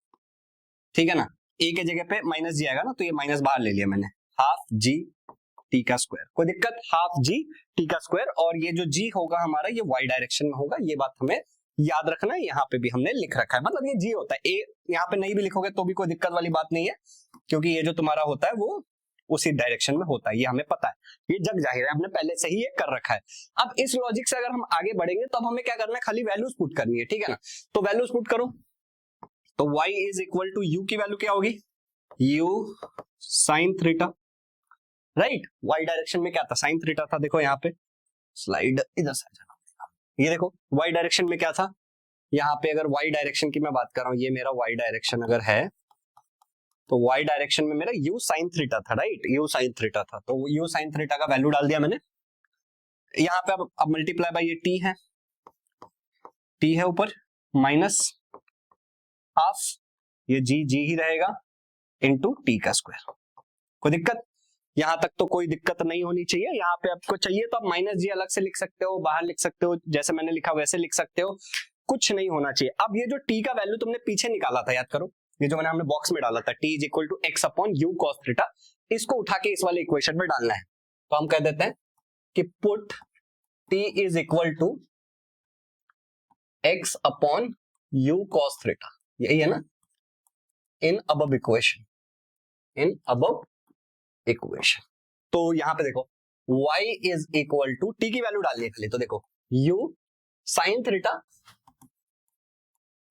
ठीक है ना, ए के जगह पे माइनस जी आएगा ना, तो ये माइनस बाहर ले लिया मैंने, हाफ जी टी का स्क्वायर, कोई दिक्कत, हाफ जी टी का स्क्वायर। और ये जो जी होगा हमारा ये वाई डायरेक्शन में होगा, ये बात हमें याद रखना है, यहाँ पे भी हमने लिख रखा है, मतलब ये जी होता है, ए यहाँ पे नहीं भी लिखोगे तो भी कोई दिक्कत वाली बात नहीं है, क्योंकि ये जो तुम्हारा होता है वो उसी डायरेक्शन में होता है, ये हमें पता है, ये जग जाहिर है, हमने पहले से ही ये कर रखा है। अब इस लॉजिक से अगर हम आगे बढ़ेंगे तब हमें क्या करना है, खाली वैल्यूज पुट करनी है, ठीक है ना। तो वैल्यूज पुट करो, तो y is equal to u की वैल्यू क्या होगी, u sine theta, right, y direction में क्या था, साइन थीटा था, देखो यहाँ पे स्लाइड इधर से जाना, ये देखो y डायरेक्शन में क्या था, यहाँ पे अगर y डायरेक्शन की मैं बात कर रहा हूँ, ये मेरा y डायरेक्शन अगर है तो y डायरेक्शन में मेरा u साइन थीटा था, राइट, u साइन थीटा था, तो u साइन थीटा का वैल्यू डाल दिया मैंने यहाँ पे। अब मल्टीप्लाई बाय ये t है ऊपर, माइनस हाफ ये जी ही रहेगा इनटू टी का स्क्वायर, कोई दिक्कत, यहां तक तो कोई दिक्कत नहीं होनी चाहिए। यहाँ पे आपको चाहिए तो आप माइनस जी अलग से लिख सकते हो, बाहर लिख सकते हो, जैसे मैंने लिखा वैसे लिख सकते हो, कुछ नहीं होना चाहिए। अब ये जो टी का वैल्यू तुमने पीछे निकाला था, याद करो, ये जो हमने बॉक्स में डाला था, t is equal to x upon u cos theta, इसको उठा के इस वाले इक्वेशन में डालना है। तो हम कह देते हैं कि put t is equal to x upon u cos theta, यही है ना, in above equation, in above equation. तो यहां पे देखो y is equal to t की वैल्यू डालनी है खाली, तो देखो u साइन थीटा,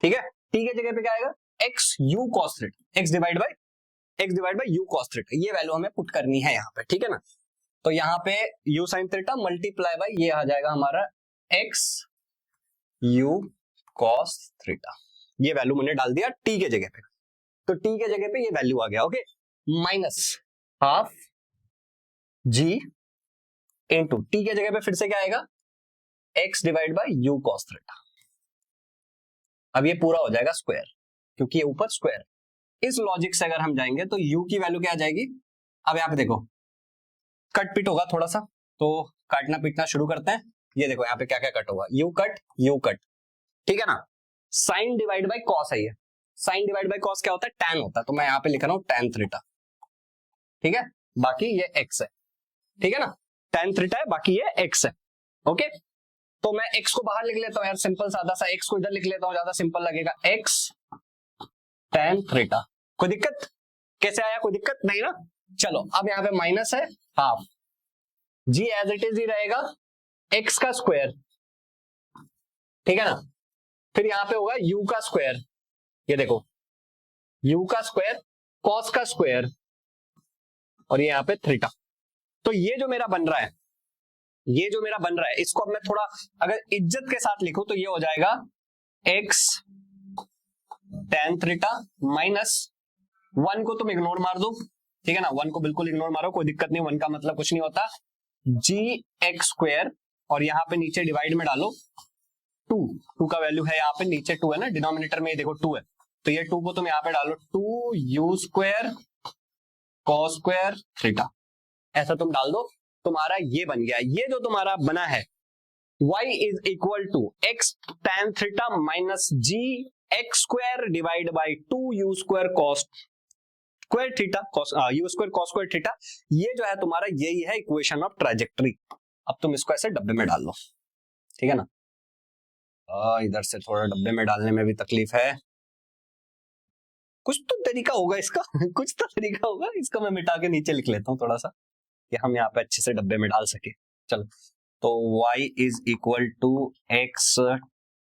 ठीक है, टी के जगह पे क्या आएगा, x u cos theta, x divide by u cos theta, ये वैल्यू हमें पुट करनी है यहाँ पे, ठीक है ना। तो यहाँ पे u sine theta multiply by ये आ जाएगा हमारा x u cos थीटा, ये वैल्यू मैंने डाल दिया t के जगह पे, तो t के जगह पे ये वैल्यू आ गया, ओके, माइनस हाफ जी इंटू टी के जगह पे फिर से क्या आएगा, x divide by u cos theta. अब ये पूरा हो जाएगा स्क्वायर, क्योंकि ये ऊपर स्क्वायर। इस लॉजिक से अगर हम जाएंगे तो u की वैल्यू क्या आ जाएगी, अब यहाँ पे देखो कट पिट होगा थोड़ा सा, तो काटना पीटना शुरू करते हैं। ये देखो यहाँ पे क्या क्या कट होगा, u कट, ठीक है ना। साइन डिवाइड बाय कॉस है, ये साइन डिवाइड बाय कॉस क्या होता है, टैन होता है, तो मैं यहाँ पे लिख रहा हूँ टैन थीटा, ठीक है, बाकी ये x है, ठीक है ना, टैन थीटा है, बाकी ये x है, ओके। तो मैं x को बाहर लिख लेता हूँ यार, सिंपल सादा सा, x को इधर लिख लेता हूँ, ज्यादा सिंपल लगेगा, x टैन थीटा, कोई दिक्कत, कैसे आया, कोई दिक्कत नहीं ना। चलो अब यहाँ पे माइनस है half, g as it is ही रहेगा, x का स्क्वायर, ठीक है ना, फिर यहाँ पे होगा u का स्क्वायर, ये देखो u का स्क्वायर cos का स्क्वायर, और ये यहाँ पे थीटा। तो ये जो मेरा बन रहा है, इसको अब मैं थोड़ा अगर इज्जत के साथ लिखूं तो ये हो जाएगा x tan थीटा माइनस 1 को तुम इग्नोर मार दो, ठीक है ना, 1 को बिल्कुल इग्नोर मारो, कोई दिक्कत नहीं, 1 का मतलब कुछ नहीं होता, जी एक्स स्क्वायर, और यहाँ पे नीचे डिवाइड में डालो 2 का वैल्यू है यहाँ पे, नीचे 2 है ना, डिनोमिनेटर में ये देखो 2 है, तो ये 2 को तुम यहाँ पे डालो, 2u square cos square theta, ऐसा तुम डाल दो, तुम्हारा ये बन गया। ये जो तुम्हारा बना है y is equal to x tan theta minus g x square divide by 2u square cos square theta, u square cos square theta, ये जो है तुम्हारा यही है इक्वेशन ऑफ ट्राजेक्टरी। अब तुम इसको ऐसे डब्बे में डाल लो, ठीक है ना, इधर से थोड़ा डब्बे में डालने में भी तकलीफ है, कुछ तो तरीका होगा इसका कुछ तो तरीका होगा इसका, मैं मिटा के नीचे लिख लेता हूँ थोड़ा सा, कि हम यहाँ पे अच्छे से डब्बे में डाल सके। चलो, तो y is equal to x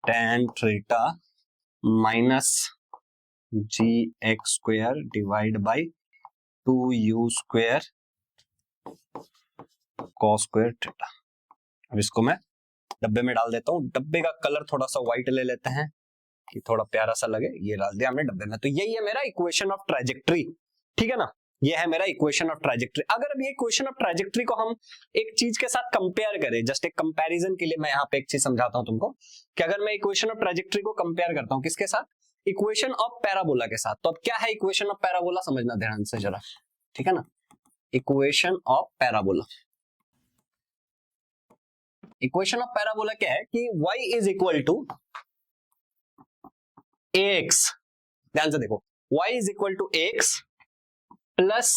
tan theta minus g x square divide by 2u square cos square theta. अब इसको मैं डब्बे में डाल देता हूँ, डब्बे का कलर थोड़ा सा व्हाइट ले लेते हैं कि थोड़ा प्यारा सा लगे, ये डाल दिया हमने डब्बे में। तो यही है मेरा इक्वेशन ऑफ ट्राजेक्टरी, ठीक है ना, ये है मेरा इक्वेशन ऑफ ट्राजेक्टरी। अगर अब ये इक्वेशन ऑफ ट्राजेक्टरी को हम एक चीज के साथ कंपेयर करें, जस्ट एक कंपैरिजन के लिए मैं यहाँ पे एक चीज समझाता हूँ तुमको, कि अगर मैं इक्वेशन ऑफ ट्राजेक्टरी को कंपेयर करता हूँ किसके साथ, इक्वेशन ऑफ पैराबोला के साथ। तो अब क्या है इक्वेशन ऑफ पैराबोला, समझना ध्यान से जरा, ठीक है ना। Equation of parabola, equation of parabola क्या है कि y is equal to ax, ध्यान से देखो, y is equal to x plus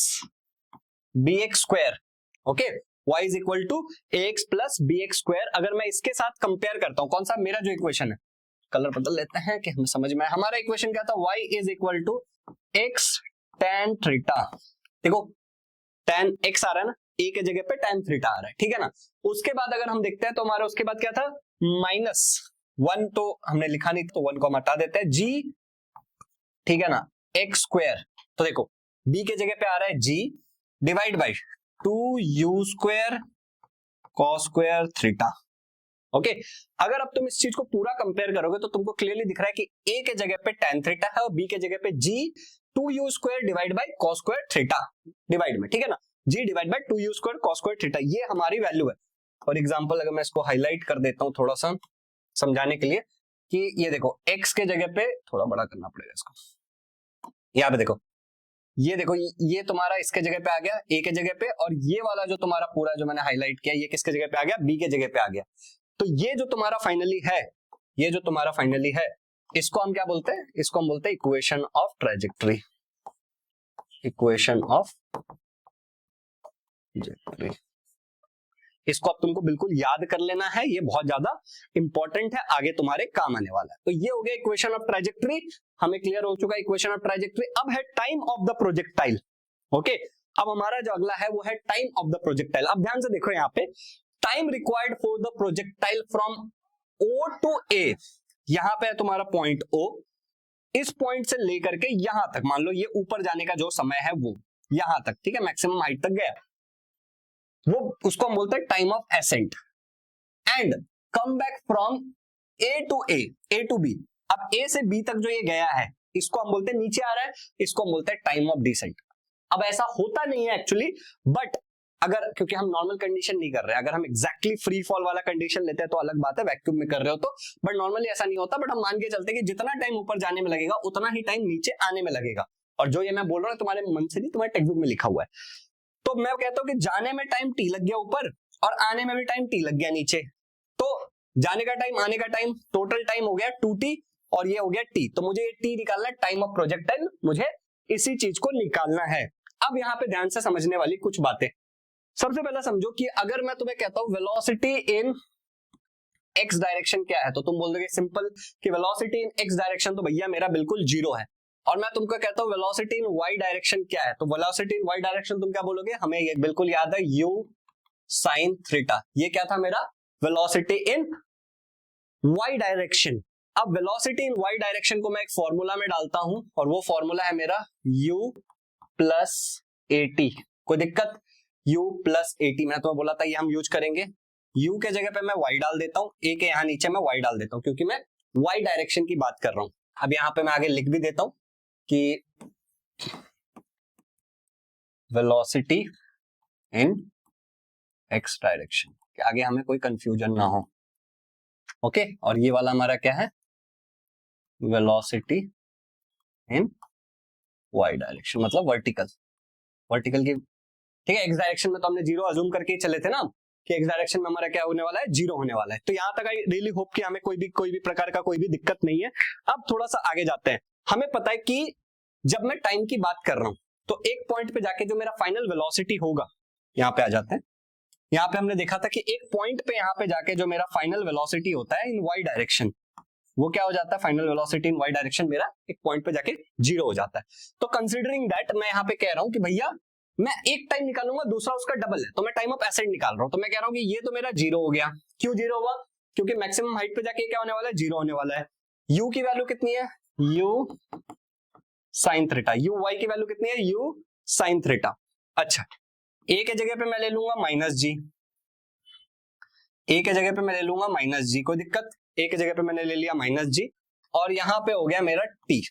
b x square. Okay, y is equal to x plus b x square. अगर मैं इसके साथ कंपेयर करता हूं, कौन सा मेरा जो इक्वेशन है, कलर बदल लेते हैं कि हमें समझ में आए। हमारा इक्वेशन क्या था, y is equal to x tan theta. देखो tan x आ रहा है ना, a के जगह पे tan थीटा आ रहा है, ठीक है ना। उसके बाद अगर हम देखते हैं तो हमारा उसके बाद क्या था, -1 तो हमने लिखा नहीं तो 1 को हम हटा देते हैं, g, ठीक है ना, x स्क्वायर। तो देखो b के जगह पे आ रहा है g divide by 2u square cos square theta. Okay, अगर अब तुम इस चीज को पूरा कंपेयर करोगे तो तुमको क्लियरली दिख रहा है कि a के जगह पे tan थीटा है और b के जगह पे g 2u square divide by cos square theta divide में, ठीक है ना, g divide by 2u square cos square theta, ये हमारी वैल्यू है। फॉर एग्जांपल अगर मैं इसको हाईलाइट कर देता हूं थोड़ा सा समझाने के लिए, कि ये देखो x के जगह पे, थोड़ा बड़ा करना पड़ेगा इसको, यहाँ पे देखो, ये देखो ये तुम्हारा इसके जगह पे आ गया a के जगह पे, और ये वाला जो तुम्हारा पूरा जो मैंने हाईलाइट किया ये किसके जगह पे आ गया, b के जगह पे आ गया। तो ये जो तुम्हारा फाइनली है, ये जो तुम्हारा फाइनली है, इसको हम क्या बोलते हैं, इसको हम बोलते हैं equation of trajectory. Equation of trajectory, इसको अब तुमको बिल्कुल याद कर लेना है, ये बहुत ज्यादा इंपॉर्टेंट है, आगे तुम्हारे काम आने वाला है। तो ये हो गया इक्वेशन ऑफ ट्राजेक्टरी, हमें क्लियर हो चुका है इक्वेशन ऑफ ट्राजेक्टरी। अब है time of the projectile. Okay, अब हमारा जो अगला है वो है टाइम ऑफ द प्रोजेक्टाइल। अब ध्यान से देखो यहाँ पे, time required for the projectile from O to A, यहां पे है तुम्हारा पॉइंट O, इस पॉइंट से लेकर के यहां तक, मान लो ये ऊपर जाने का जो समय है वो यहां तक, ठीक है, मैक्सिमम हाइट तक गया, वो उसको हम बोलते हैं time of ascent. And come back from A to A to B, अब A से B तक जो ये गया है इसको हम बोलते हैं नीचे आ रहा है, इसको हम बोलते हैं टाइम ऑफ डिसेंट। अब ऐसा होता नहीं है एक्चुअली, बट अगर, क्योंकि हम नॉर्मल कंडीशन नहीं कर रहे हैं, अगर हम एग्जैक्टली फ्री फॉल वाला कंडीशन लेते हैं तो अलग बात है, वैक्यूम में कर रहे हो तो, बट नॉर्मली ऐसा नहीं होता। बट हम मान के चलते हैं कि जितना टाइम ऊपर जाने में लगेगा उतना ही टाइम नीचे आने में लगेगा, और जो ये मैं बोल रहा हूँ तुम्हारे मन से नहीं, तुम्हारे टेक्स्ट बुक में लिखा हुआ है। तो मैं कहता हूँ कि जाने में टाइम t लग गया ऊपर और आने में भी टाइम t लग गया नीचे, तो जाने का टाइम आने का टाइम टोटल टाइम हो गया 2t और ये हो गया t, तो मुझे ये t निकालना है, टाइम ऑफ प्रोजेक्टाइल, मुझे इसी चीज को निकालना है। अब यहाँ पे ध्यान से समझने वाली कुछ बातें, सबसे पहला समझो कि अगर मैं तुम्हें कहता हूं वेलोसिटी इन x डायरेक्शन क्या है, तो तुम बोल दोगे सिंपल कि वेलोसिटी इन x डायरेक्शन तो भैया मेरा बिल्कुल 0 है। और मैं तुमको कहता हूं वेलोसिटी इन y डायरेक्शन क्या है, तो वेलोसिटी इन y डायरेक्शन तुम क्या बोलोगे, हमें ये बिल्कुल याद है u sin थीटा, ये क्या था मेरा वेलोसिटी इन y डायरेक्शन। अब वेलोसिटी इन y डायरेक्शन को मैं एक फॉर्मूला में डालता हूं और वो फॉर्मूला है मेरा u प्लस at। कोई दिक्कत, u प्लस at, मैंने तुम्हें बोला था ये हम यूज करेंगे। u के जगह पे मैं y डाल देता हूं, a के यहां नीचे मैं y डाल देता हूं, क्योंकि मैं y डायरेक्शन की बात कर रहा हूं। अब यहां पे मैं आगे लिख भी देता हूं कि वेलोसिटी इन x डायरेक्शन, आगे हमें कोई कंफ्यूजन ना हो। ओके, और ये वाला हमारा क्या है, वेलोसिटी इन y डायरेक्शन, मतलब वर्टिकल, वर्टिकल की, ठीक है। x डायरेक्शन में तो हमने 0 अज्यूम करके ही चले थे ना, कि x डायरेक्शन में हमारा क्या होने वाला है, 0 होने वाला है। तो यहां तक आई रियली होप कि हमें कोई भी प्रकार का कोई भी दिक्कत नहीं है। अब थोड़ा सा आगे जाते हैं। हमें पता है कि जब मैं टाइम की बात कर रहा हूं तो एक पॉइंट पे जाके जो मेरा फाइनल वेलोसिटी होगा, यहाँ पे आ जाते हैं, यहाँ पे हमने देखा था कि एक पॉइंट पे यहाँ पे जाके जो मेरा फाइनल वेलोसिटी होता है इन y डायरेक्शन, वो क्या हो जाता है, फाइनल वेलोसिटी इन y डायरेक्शन मेरा एक पॉइंट पे जाके 0 हो जाता है। तो कंसीडरिंग दैट मैं यहाँ पे कह रहा हूं कि भैया मैं एक टाइम निकालूंगा, दूसरा उसका डबल है, तो मैं टाइम ऑफ एसेंट निकाल रहा हूं। तो मैं कह रहा हूं कि ये तो मेरा 0 हो गया। क्यों 0 हुआ, क्योंकि मैक्सिमम हाइट पे जाके क्या होने वाला है, 0 होने वाला है। u की वैल्यू कितनी है, u sin theta, u y की वैल्यू कितनी है, u sin थीटा। अच्छा, a के जगह पे मैं ले लूंगा -g, a के जगह पे मैं ले लूंगा -g, कोई दिक्कत, a के जगह पे मैंने ले लिया -g और यहां पे हो गया मेरा t।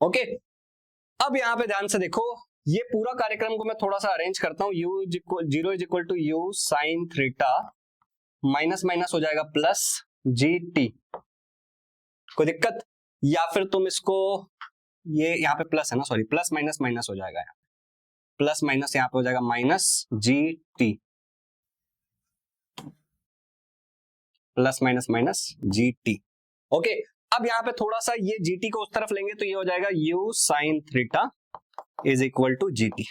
ओके, अब यहां पे ध्यान से देखो, ये पूरा कार्यक्रम को मैं थोड़ा सा अरेंज करता हूं, u0 is equal to u sin theta, minus minus हो जाएगा प्लस gt, कोई दिक्कत, या फिर तुम इसको, ये यहाँ पे प्लस है ना, सॉरी, प्लस माइनस माइनस हो जाएगा, प्लस माइनस यहाँ पे हो जाएगा minus gt, plus minus minus gt। Okay, अब यहाँ पे थोड़ा सा ये जीटी को उस तरफ लेंगे तो ये हो जाएगा u sine theta is equal to g t,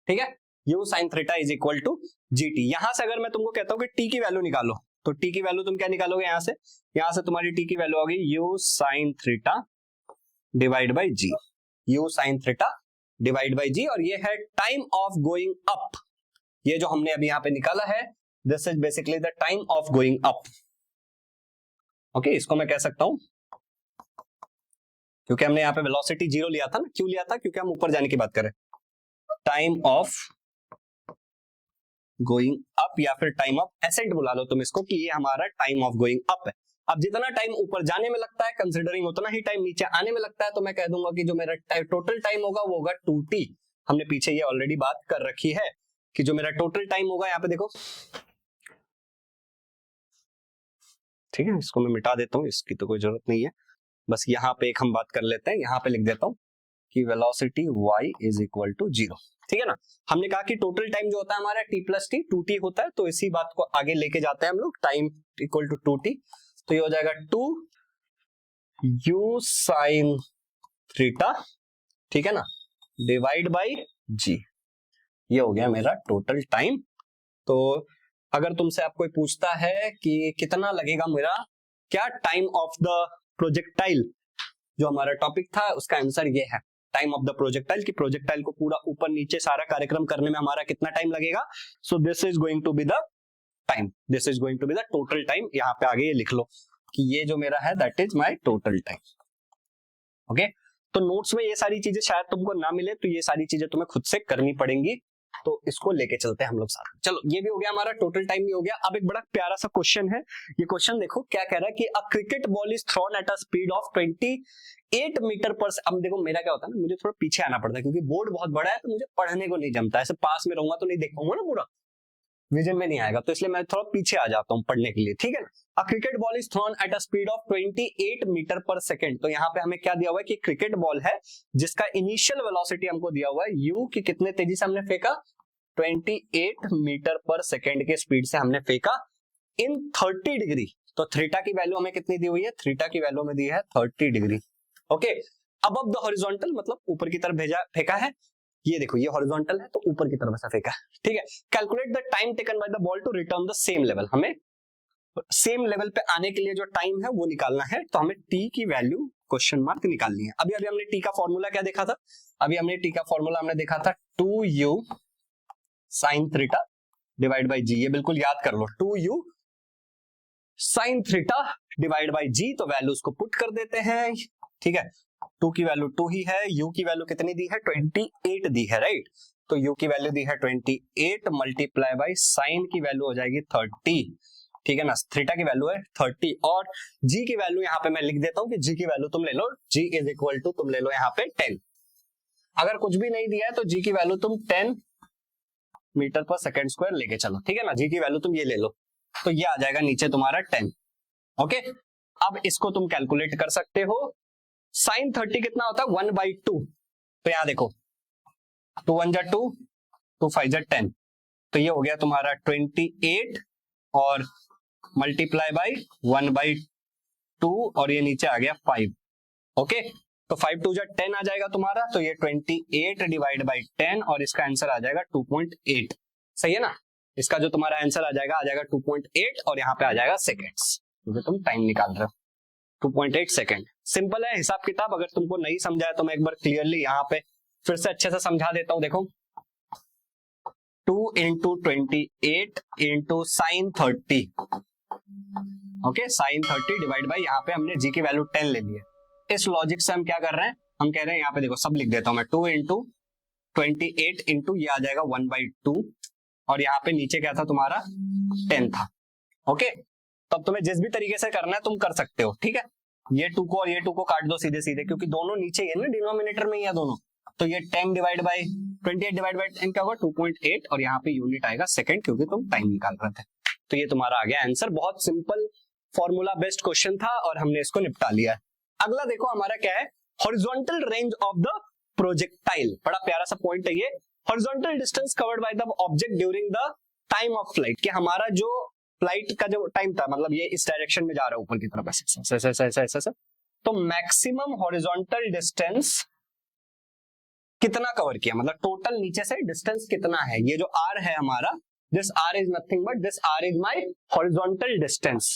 ठीक है, u sine theta is equal to g t. यहां से अगर मैं तुमको कहता हूं कि टी की वैल्यू निकालो, तो टी की वैल्यू तुम क्या निकालोगे, यहां से तुम्हारी टी की वैल्यू होगी u sine theta divide by g, u sine theta divide by g, और ये है टाइम ऑफ गोइंग अप, ये जो हमने अभी यहां पे निकाला है this is basically the time of going up. Okay, इसको मैं कह सकता हूं, क्योंकि हमने यहाँ पे वेलोसिटी 0 लिया था ना, क्यों लिया था, क्योंकि हम ऊपर जाने की बात करें, टाइम ऑफ गोइंग अप या फिर टाइम ऑफ एसेंट बुला लो तुम इसको, कि ये हमारा टाइम ऑफ गोइंग अप है। अब जितना टाइम ऊपर जाने में लगता है कंसिडरिंग उतना ही टाइम नीचे आने में लगता है, तो मैं कह दूंगा कि जो मेरा टोटल टाइम होगा वो होगा 2t। हमने पीछे ये ऑलरेडी बात कर रखी है कि जो मेरा टोटल टाइम होगा, यहाँ पे देखो, ठीक है, इसको मैं मिटा देता हूं, इसकी तो कोई जरूरत नहीं है, बस यहाँ पे एक हम बात कर लेते हैं, यहाँ पे लिख देता हूं कि velocity y is equal to 0, ठीक है ना। हमने कहा कि टोटल टाइम जो होता है हमारा t प्लस टी 2t होता है, तो इसी बात को आगे लेके जाते हैं हम लोग, टाइम इक्वल टू 2t, तो ये हो जाएगा 2 u साइन थीटा, ठीक है ना, डिवाइड बाई g, ये हो गया मेरा टोटल टाइम। तो अगर तुमसे आप कोई पूछता है कि कितना लगेगा मेरा, क्या टाइम ऑफ द प्रोजेक्टाइल, जो हमारा टॉपिक था उसका आंसर ये है, टाइम ऑफ द प्रोजेक्टाइल, कि प्रोजेक्टाइल को पूरा ऊपर नीचे सारा कार्यक्रम करने में हमारा कितना टाइम लगेगा। So this is going to be the time, this is going to be the total time. यहाँ पे आगे ये लिख लो कि ये जो मेरा है that is my total time. Okay, तो नोट्स में ये सारी चीजें शायद तुमको ना मिले, तो ये सारी चीजें तुम्हें खुद से करनी पड़ेंगी, तो इसको लेके चलते हैं हम लोग साथ। चलो, ये भी हो गया हमारा, टोटल टाइम भी हो गया। अब एक बड़ा प्यारा सा क्वेश्चन है, ये क्वेश्चन देखो क्या कह रहा है कि a cricket ball is thrown at a speed of 28 metre पर। अब देखो मेरा क्या होता है ना, मुझे थोड़ा पीछे आना पड़ता है क्योंकि बोर्ड बहुत बड़ा है, तो मुझे पढ़ने को नहीं जमता, ऐसे पास में रहूंगा तो नहीं देख पाऊंगा ना, पूरा विजन में नहीं आएगा, तो इसलिए मैं थोड़ा पीछे आ जाता हूँ पढ़ने के लिए, ठीक है ना। A cricket ball is thrown at a speed of 28 metre per second. तो यहाँ पे हमें क्या दिया हुआ है कि क्रिकेट बॉल है जिसका इनिशियल वेलोसिटी हमको दिया हुआ है u, की कितने तेजी से हमने फेंका, 28 मीटर पर सेकेंड के स्पीड से हमने फेंका इन 30 डिग्री। तो थीटा की वैल्यू हमें कितनी दी हुई है, थीटा की वैल्यू में दी है 30 degree. Okay, above the horizontal मतलब ऊपर की तरफ भेजा फेंका है, ये देखो ये हॉरिजॉन्टल है तो ऊपर की तरफ से फेंका, ठीक है। Calculate the time taken by the ball to return the same level. हमें सेम लेवल पे आने के लिए जो टाइम है वो निकालना है, तो हमें t की वैल्यू क्वेश्चन मार्क निकालनी है। अभी हमने t का फॉर्मूला क्या देखा था, अभी हमने t का फॉर्मूला हमने देखा था 2u sine theta divide by g, ये बिल्कुल याद कर लो, 2u sine theta divide by g. तो वैल्यूज को पुट कर देते हैं, ठीक है, 2 की वैल्यू 2 ही है, u की वैल्यू कितनी दी है, 28 दी है, राइट। तो u की वैल्यू दी है 28 मल्टीप्लाई बाई साइन की वैल्यू हो जाएगी 30, ठीक है ना, थीटा की वैल्यू है 30, और g की वैल्यू यहाँ पे मैं लिख देता हूँ कि g की वैल्यू तुम ले लो, g इज इक्वल टू तुम ले लो यहाँ पे 10। अगर कुछ भी नहीं दिया है तो g की वैल्यू तुम 10 मीटर पर सेकेंड स्क्वायर लेके चलो, ठीक है ना, g की वैल्यू तुम ये ले लो, तो ये आ जाएगा नीचे तुम्हारा 10। ओके, अब इसको तुम कैलकुलेट कर सकते हो, साइन 30 कितना होता है 1/2, तो यहां देखो 2 1 जा 2, 2 5 जा 10, तो ये हो गया तुम्हारा 28 और मल्टीप्लाई बाई 1/2 और ये नीचे आ गया 5। ओके, तो 5 2 जा 10 आ जाएगा तुम्हारा, तो ये 28 डिवाइड बाई 10 और इसका आंसर आ जाएगा 2.8। सही है ना, इसका जो तुम्हारा आंसर आ जाएगा 2.8 और यहाँ पे आ जाएगा सेकेंड्स, क्योंकि तुम टाइम निकाल रहे हो 2.8 सेकेंड। सिंपल है हिसाब किताब, अगर तुमको नहीं समझा है तो मैं एक बार क्लियरली यहाँ पे फिर से अच्छे से समझा देता हूँ। देखो 2 into 28 into sine 30, okay, sine 30 divide by यहाँ पे हमने जी की वैल्यू 10 ले ली है। इस लॉजिक से हम क्या कर रहे हैं, हम कह रहे हैं यहाँ पे देखो सब लिख देता हूं मैं, 2 इंटू 28 इंटू ये आ जाएगा 1/2 और यहाँ पे नीचे क्या था तुम्हारा 10 था। ओके, तब तुम्हें जिस भी तरीके से करना है तुम कर सकते हो, ठीक है। ये 2 को और ये 2 को काट दो सीधे सीधे, क्योंकि दोनों नीचे ही है ना, डिनोमिनेटर में ही है दोनों, तो ये 10 डिवाइड बाई 28 डिवाइड बाई 10 क्या होगा 2.8 और यहाँ पे यूनिट आएगा सेकंड, क्योंकि तुम टाइम निकाल रहे थे। तो ये तुम्हारा आ गया आंसर, बहुत सिंपल फॉर्मूला बेस्ड क्वेश्चन था और हमने इसको निपटा लिया है। अगला देखो हमारा क्या है, horizontal range of the projectile. बड़ा प्यारा सा पॉइंट है ये, horizontal distance covered by the object during the time of flight, कि हमारा जो फ्लाइट का जो टाइम था, मतलब ये इस डायरेक्शन में जा रहा है ऊपर की तरफ ऐसे ऐसे ऐसे ऐसे ऐसे, तो मैक्सिमम हॉरिजॉन्टल डिस्टेंस कितना कवर किया, मतलब टोटल नीचे से डिस्टेंस कितना है। ये जो r है हमारा, this r is nothing but this r is my horizontal distance,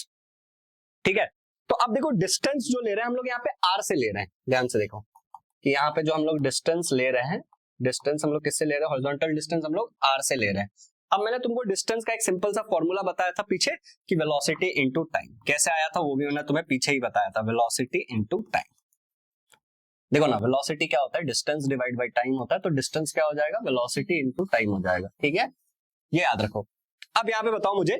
ठीक है। तो अब देखो डिस्टेंस जो ले रहे हैं हम लोग यहाँ पे r से ले रहे हैं, ध्यान से देखो कि यहाँ पे जो हम लोग डिस्टेंस ले रहे हैं, डिस्टेंस हम लोग किससे ले रहे हैं, हॉरिजॉन्टल डिस्टेंस हम लोग r से ले रहे हैं। अब मैंने तुमको डिस्टेंस का एक सिंपल सा फॉर्मूला बताया था पीछे कि वेलोसिटी इनटू टाइम, कैसे आया था वो भी मैंने तुम्हें पीछे ही बताया था, वेलोसिटी इनटू टाइम। देखो ना, वेलोसिटी क्या होता है, डिस्टेंस डिवाइड बाय टाइम होता है, तो डिस्टेंस क्या हो जाएगा, वेलोसिटी इनटू टाइम हो जाएगा, ठीक है, ये याद रखो। अब यहाँ पे बताओ मुझे,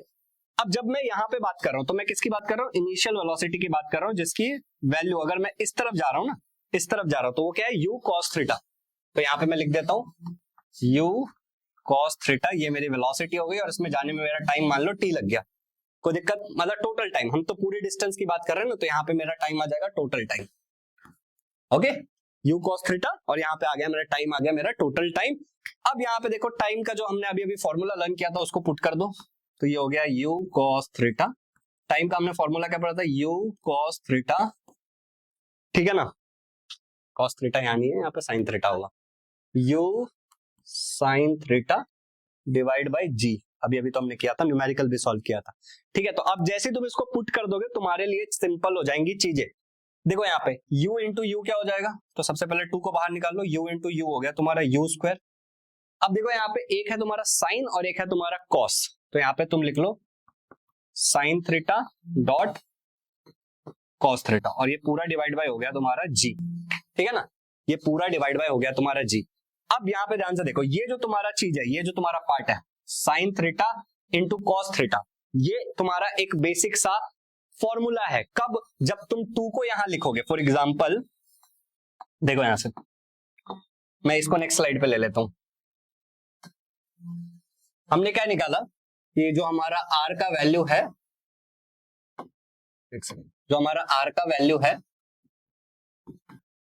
अब जब मैं यहाँ पे बात कर रहा हूँ तो मैं किसकी बात कर रहा हूँ, इनिशियल वेलोसिटी की बात कर रहा हूँ, जिसकी वैल्यू अगर मैं इस तरफ जा रहा हूँ ना, इस तरफ जा रहा हूँ, तो वो क्या है, u cos थीटा। तो यहाँ पे मैं लिख देता हूँ u cos थीटा, ये मेरी वेलोसिटी हो गई और इसमें जाने में मेरा टाइम मान लो t लग गया, कोई दिक्कत, मतलब टोटल टाइम, हम तो पूरी डिस्टेंस की बात कर रहे हैं ना, तो यहाँ पे मेरा टाइम आ जाएगा total time, okay, u cos theta, और यहाँ पे आ गया मेरा टाइम, आ गया मेरा टोटल टाइम। अब यहाँ पे देखो टाइम का जो हमने अभी अभी फॉर्मूला लर्न किया था उसको पुट कर दो, तो ये हो गया u cos थीटा। टाइम का हमने फॉर्मूला क्या पढ़ा था, u cos थीटा, ठीक है ना, cos थीटा यहाँ नहीं है, यहाँ पे sin थीटा होगा, u sin theta divide by g, अभी अभी तो हमने किया था, न्यूमेरिकल भी सॉल्व किया था, ठीक है। तो अब जैसे ही तुम इसको पुट कर दोगे तुम्हारे लिए सिंपल हो जाएंगी चीजें। देखो यहाँ पे u इंटू यू क्या हो जाएगा, तो सबसे पहले 2 को बाहर निकाल लो, u इंटू यू हो गया तुम्हारा u स्क्वायर। अब देखो यहाँ पे एक है तुम्हारा साइन और एक है तुम्हारा कॉस, तो यहाँ पे तुम लिख लो sine theta dot cos theta, और ये पूरा डिवाइड बाय हो गया तुम्हारा g, ठीक है ना, ये पूरा डिवाइड बाय हो गया तुम्हारा g। अब यहाँ पे ध्यान से देखो, ये जो तुम्हारा चीज है, ये जो तुम्हारा पार्ट है sine theta into cos theta, ये तुम्हारा एक बेसिक सा फॉर्मूला है, कब, जब तुम 2 को यहां लिखोगे। फॉर एग्जाम्पल देखो यहां से मैं इसको नेक्स्ट स्लाइड पे ले लेता हूं, हमने क्या निकाला, ये जो हमारा r का वैल्यू है, जो हमारा r का वैल्यू है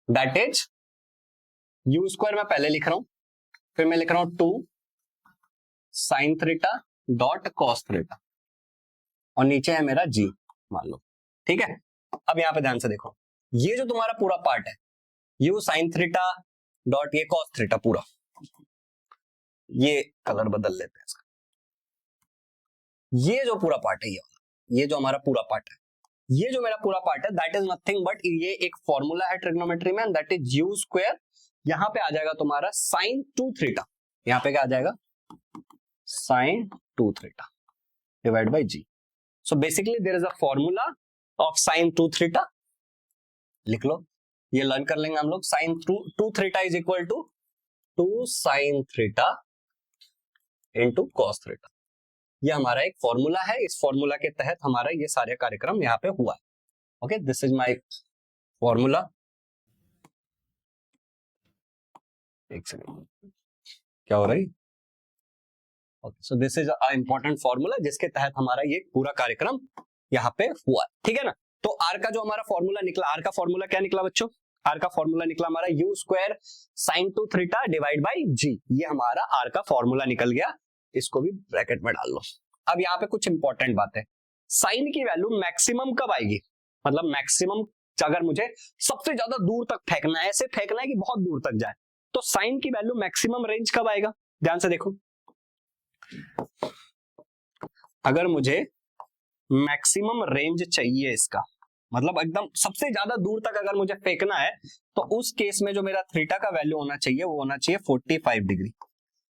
दैट इज u स्क्वायर, मैं पहले लिख रहा हूं, फिर मैं लिख रहा हूं 2 sine theta dot cos theta, और नीचे है मेरा g मान लो, ठीक है। अब यहां पे ध्यान से देखो, ये जो तुम्हारा पूरा पार्ट है u साइन थीटा डॉट ये कॉस थीटा, पूरा ये कलर बदल लेते हैं इसका, ये जो पूरा पार्ट है, ये जो हमारा पूरा पार्ट है, ये जो मेरा पूरा पार्ट है दैट इज नथिंग बट ये एक फॉर्मूला है ट्रिग्नोमेट्री में, दैट इज u स्क्वायर, यहां पे आ जाएगा तुम्हारा साइन 2 थीटा, यहां पे क्या आ जाएगा sine 2 theta divide by g। So basically there is a formula of sine 2 theta, लिख लो, ये लर्न कर लेंगे हम लोग, sine 2 theta is equal to 2 sine theta into cos theta, ये हमारा एक फॉर्मूला है, इस फॉर्मूला के तहत हमारा ये सारे कार्यक्रम यहाँ पे हुआ है, okay, this is my formula. एक सेकंड, क्या हो रहा है, okay, so this is a important formula जिसके तहत हमारा ये पूरा कार्यक्रम यहाँ पे हुआ, ठीक है ना। तो r का जो हमारा फॉर्मूला निकला, r का फॉर्मूला क्या निकला बच्चों, r का फॉर्मूला निकला हमारा u square sine 2 theta divide by g, ये हमारा r का फॉर्मूला निकल गया, इसको भी ब्रैकेट में डाल लो। अब यहाँ पे कुछ इंपॉर्टेंट बात है, साइन की वैल्यू मैक्सिमम कब आएगी, मतलब मैक्सिमम अगर मुझे सबसे ज्यादा दूर तक फेंकना है, ऐसे फेंकना है कि बहुत दूर तक जाए, तो साइन की वैल्यू मैक्सिमम रेंज कब आएगा, ध्यान से देखो, अगर मुझे मैक्सिमम रेंज चाहिए इसका, मतलब एकदम सबसे ज्यादा दूर तक अगर मुझे फेंकना है, तो उस केस में जो मेरा थीटा का वैल्यू होना चाहिए वो होना चाहिए 45 डिग्री।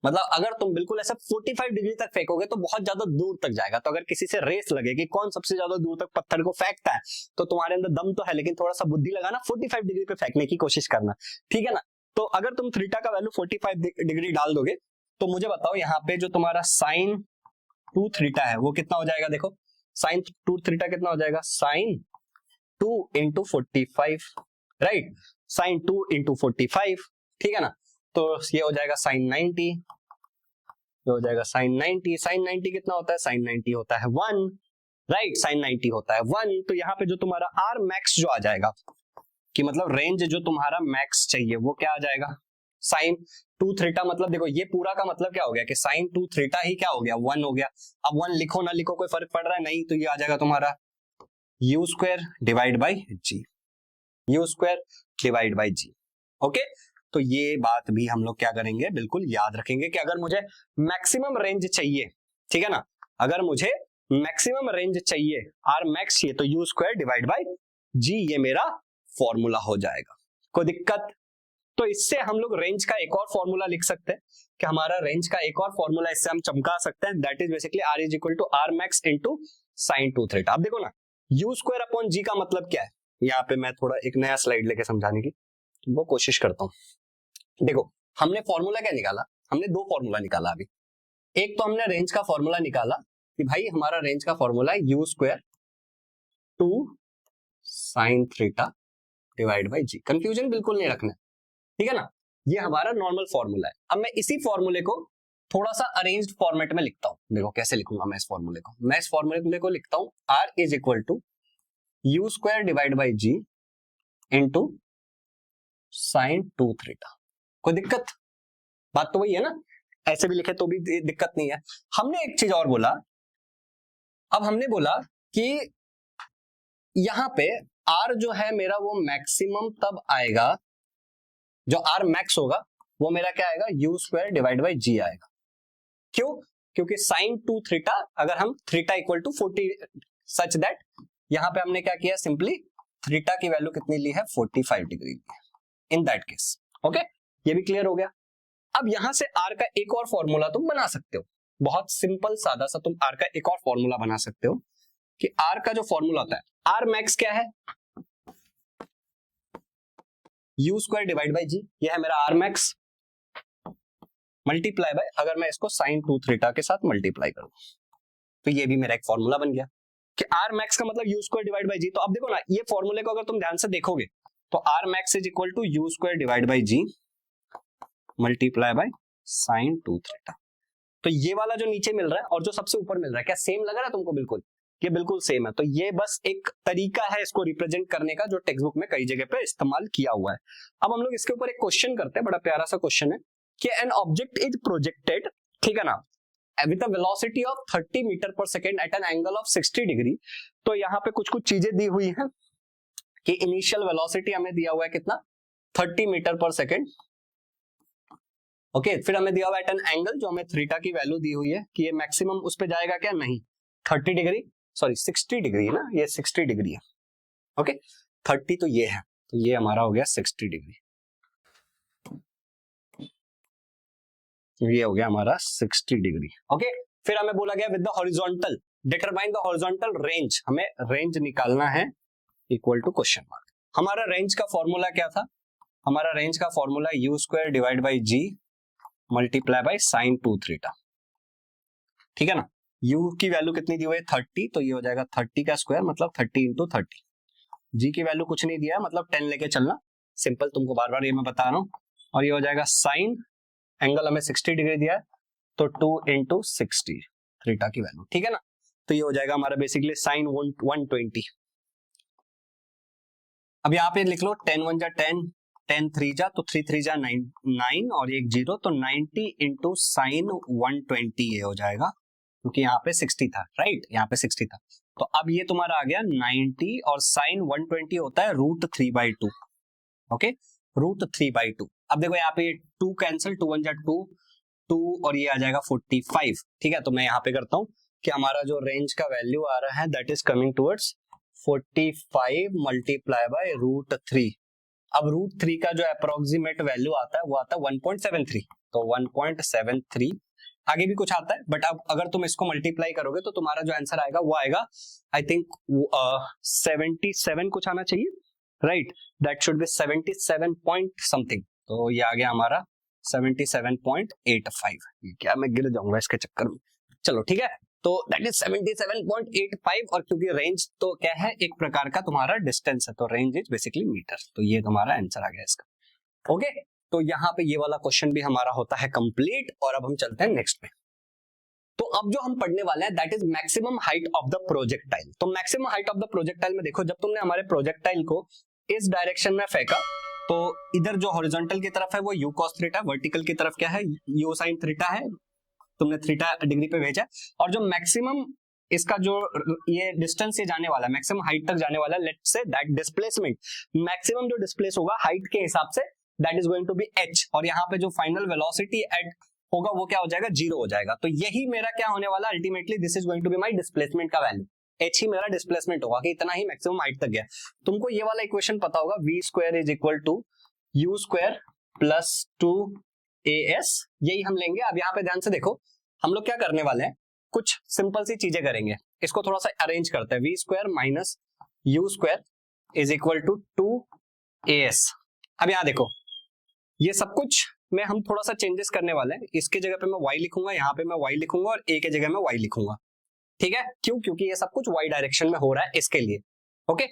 मतलब अगर तुम बिल्कुल ऐसे 45 डिग्री तक फेंकोगे तो बहुत ज्यादा दूर तक जाएगा, तो अगर किसी से रेस लगे कि कौन सबसे ज्यादा दूर तक पत्थर को फेंकता है, तो तुम्हारे अंदर दम तो है लेकिन थोड़ा सा बुद्धि लगाना, 45 डिग्री पे फेंकने की कोशिश करना, ठीक है ना। तो अगर तुम थीटा का वैल्यू 45 डिग्री डाल दोगे, तो मुझे बताओ यहाँ पे जो तुम्हारा साइन 2 थीटा है वो कितना हो जाएगा, देखो साइन 2 थीटा कितना हो जाएगा, sine 2 into 45, right, sine 2 into 45, ठीक है ना, तो ये हो जाएगा साइन 90, ये हो जाएगा साइन 90, साइन 90 कितना होता है, साइन 90 होता है 1, राइट, साइन 90 होता है 1, तो यहाँ पे जो तुम्हारा आर मैक्स जो आ जाएगा, कि मतलब रेंज जो तुम्हारा मैक्स चाहिए वो क्या आ जाएगा, साइन 2 थीटा, मतलब देखो ये पूरा का मतलब क्या हो गया कि साइन 2 थीटा ही क्या हो गया 1 हो गया। अब 1 लिखो ना लिखो कोई फर्क पड़ रहा है नहीं, तो ये आ जाएगा तुम्हारा u square divide by g, u square divide by g. Okay, तो ये बात भी हम लोग क्या करेंगे, बिल्कुल याद रखेंगे कि अगर मुझे मैक्सिमम रेंज चाहिए, ठीक है ना, अगर मुझे मैक्सिमम रेंज चाहिए आर मैक्स ये, तो you square divide by g ये मेरा फॉर्मूला हो जाएगा। कोई दिक्कत? तो इससे हम लोग रेंज का एक और फॉर्मूला लिख सकते हैं कि हमारा रेंज का एक और फॉर्मूला इससे हम चमका सकते हैं, that is basically r is equal to r max into sine 2 theta. अब देखो ना, यू स्क्वायर अपॉन जी का मतलब क्या है, यहाँ पे मैं थोड़ा एक नया स्लाइड लेके समझाने की वो कोशिश करता हूँ। देखो हमने फॉर्मूला क्या निकाला, हमने दो फॉर्मूला निकाला अभी। एक तो हमने रेंज का फॉर्मूला निकाला कि भाई हमारा रेंज का फॉर्मूला है u square 2 sine theta divide by g. Confusion बिल्कुल नहीं रखना, ठीक है ना, ये हमारा नॉर्मल फॉर्मूला है। अब मैं इसी फॉर्मूले को थोड़ा सा अरेंज्ड फॉर्मेट में लिखता हूं। देखो कैसे लिखूंगा मैं इस फॉर्मूले को, मैं इस फॉर्मूले को लिखता हूं r is equal to u square divide by g into sine 2 theta. कोई दिक्कत? बात तो वही है ना, ऐसे भी लिखे तो भी दिक्कत नहीं है। हमने एक चीज और बोला, अब हमने बोला कि यहां पे आर जो है मेरा वो मैक्सिमम तब आएगा, जो आर मैक्स होगा वो मेरा क्या आएगा, u square divide by g आएगा। क्यों? क्योंकि साइन 2 थीटा, अगर हम theta equal to 40 such that, यहां पे हमने क्या किया, सिंपली थीटा की वैल्यू कितनी ली है, 45 degree in that case. Okay, ये भी क्लियर हो गया। अब यहां से आर का एक और फॉर्मूला तुम बना सकते हो, बहुत सिंपल सादा सा तुम आर का एक और फॉर्मूला बना सकते हो कि आर का जो फॉर्मूला होता है, आर मैक्स क्या है, u square divide by g, ये है मेरा आर मैक्स, मल्टीप्लाई बाय, अगर मैं इसको साइन 2 थीटा के साथ मल्टीप्लाई करूं तो ये भी मेरा एक फॉर्मूला बन गया कि आर मैक्स का मतलब you square divide by g. तो अब देखो ना, ये फॉर्मूले को अगर तुम ध्यान से देखोगे तो r max is equal to u square divide by g multiply by sine 2 theta. तो ये वाला जो नीचे मिल रहा है और जो सबसे ऊपर मिल रहा है, क्या सेम लग रहा है तुमको? बिल्कुल, ये बिल्कुल सेम है। तो ये बस एक तरीका है इसको रिप्रेजेंट करने का, जो टेक्स्ट बुक में कई जगह पे इस्तेमाल किया हुआ है। अब हम लोग इसके ऊपर एक क्वेश्चन करते हैं, बड़ा प्यारा सा क्वेश्चन है कि एन ऑब्जेक्ट इज प्रोजेक्टेड, ठीक है ना, with a velocity of 30 metre per second at an angle of 60 degree. तो यहाँ पे कुछ कुछ चीजें दी हुई हैं कि इनिशियल वेलोसिटी हमें दिया हुआ है कितना, 30 मीटर पर सेकेंड। ओके, फिर हमें दिया हुआ एट एन एंगल, जो हमें थीटा की वैल्यू दी हुई है कि ये मैक्सिमम उस पे जाएगा क्या, नहीं 30 डिग्री, सॉरी 60 डिग्री है ना, ये 60 डिग्री है। ओके, 30 तो ये है, तो ये हमारा हो गया 60 डिग्री, ये हो गया हमारा 60 डिग्री। ओके, फिर हमें बोला गया with the horizontal determine the horizontal range, हमें रेंज निकालना है इक्वल टू क्वेश्चन मार्क। हमारा रेंज का फॉर्मूला क्या था, हमारा रेंज का formula u square divide by g multiply by sine 2 theta, ठीक है ना। u की वैल्यू कितनी दी हुई है, 30, तो ये हो जाएगा 30 का स्क्वायर मतलब 30 इंटू 30। जी की वैल्यू कुछ नहीं दिया है, मतलब 10 लेके चलना, सिंपल, तुमको बार बार ये मैं बता रहा हूं। और ये हो जाएगा साइन, एंगल हमें 60 डिग्री दिया है, तो 2 इंटू 60 थीटा की वैल्यू, ठीक है ना। तो ये हो जाएगा हमारा बेसिकली साइन 120। अब यहाँ पे लिख लो 10 1 जा 10, 10 3 जा तो 3 3 जा 9 और एक 0, तो 90 इंटू साइन 120 ये हो जाएगा, क्योंकि यहाँ पे 60 था, राइट, यहाँ पे 60 था। तो अब ये तुम्हारा आ गया 90 और साइन 120 होता है √3/2। ओके, √3/2। अब देखो यहाँ पे 2 कैंसिल, 2 1 जा 2 और ये आ जाएगा 45, ठीक है। तो मैं यहाँ पे करता हूँ कि हमारा जो रेंज का वैल्यू आ रहा है that is coming towards 45 multiply by √3। अब √3 का जो अप्रोक्सीमेट वैल्यू आता है वो आता है 1.73, तो 1.73, आगे भी कुछ आता है, बट अब अगर तुम इसको मल्टीप्लाई करोगे तो तुम्हारा जो आंसर आएगा वो आएगा आई थिंक 77 कुछ आना चाहिए, right, that should be 77 point something. तो ये आ गया हमारा 77.85। क्या मैं गिर जाऊंगा इसके चक्कर में, चलो ठीक है। तो दैट इज 77.85, और क्योंकि रेंज तो क्या है, एक प्रकार का तुम्हारा डिस्टेंस है, तो रेंज इज बेसिकली मीटर। तो ये तुम्हारा आंसर आ गया इसका। ओके, तो यहाँ पे ये वाला क्वेश्चन भी हमारा होता है कंप्लीट, और अब हम चलते हैं नेक्स्ट में। तो अब जो हम पढ़ने वाले हैं that is maximum height of the projectile. तो maximum height of the projectile में देखो, जब तुमने हमारे प्रोजेक्टाइल को इस डायरेक्शन में फेंका तो इधर जो हॉरिजॉन्टल की तरफ है वो u cos थीटा, वर्टिकल की तरफ क्या है, u sin थीटा है, तुमने थीटा डिग्री पे भेजा, और जो मैक्सिमम इसका जो ये डिस्टेंस ये जाने वाला है मैक्सिमम हाइट तक जाने वाला है, let's say that displacement, maximum जो डिस्प्लेस होगा हाइट के हिसाब से, that is going to be h, और यहाँ पे जो फाइनल वेलोसिटी एट होगा वो क्या हो जाएगा, 0 हो जाएगा। तो यही मेरा क्या होने वाला ultimately, this is going to be my displacement का वैल्यू, h ही मेरा डिस्प्लेसमेंट होगा कि इतना ही मैक्सिमम हाइट तक गया। तुमको ये वाला इक्वेशन पता होगा, v square is equal to u square plus 2as, यही हम लेंगे। अब यहाँ पे ध्यान से देखो, हम लोग क्या करने वाले हैं, कुछ सिंपल सी चीजें करेंगे, इसको थोड़ा सा अरेंज करते हैं। v square minus u square is equal to 2as। अब यहाँ देखो, ये सब कुछ में हम थोड़ा सा चेंजेस करने वाले हैं, इसके जगह पे मैं y लिखूंगा, यहाँ पे मैं y लिखूंगा और a के जगह में y लिखूंगा, ठीक है, क्यों, क्योंकि ये सब कुछ y डायरेक्शन में हो रहा है इसके लिए। ओके,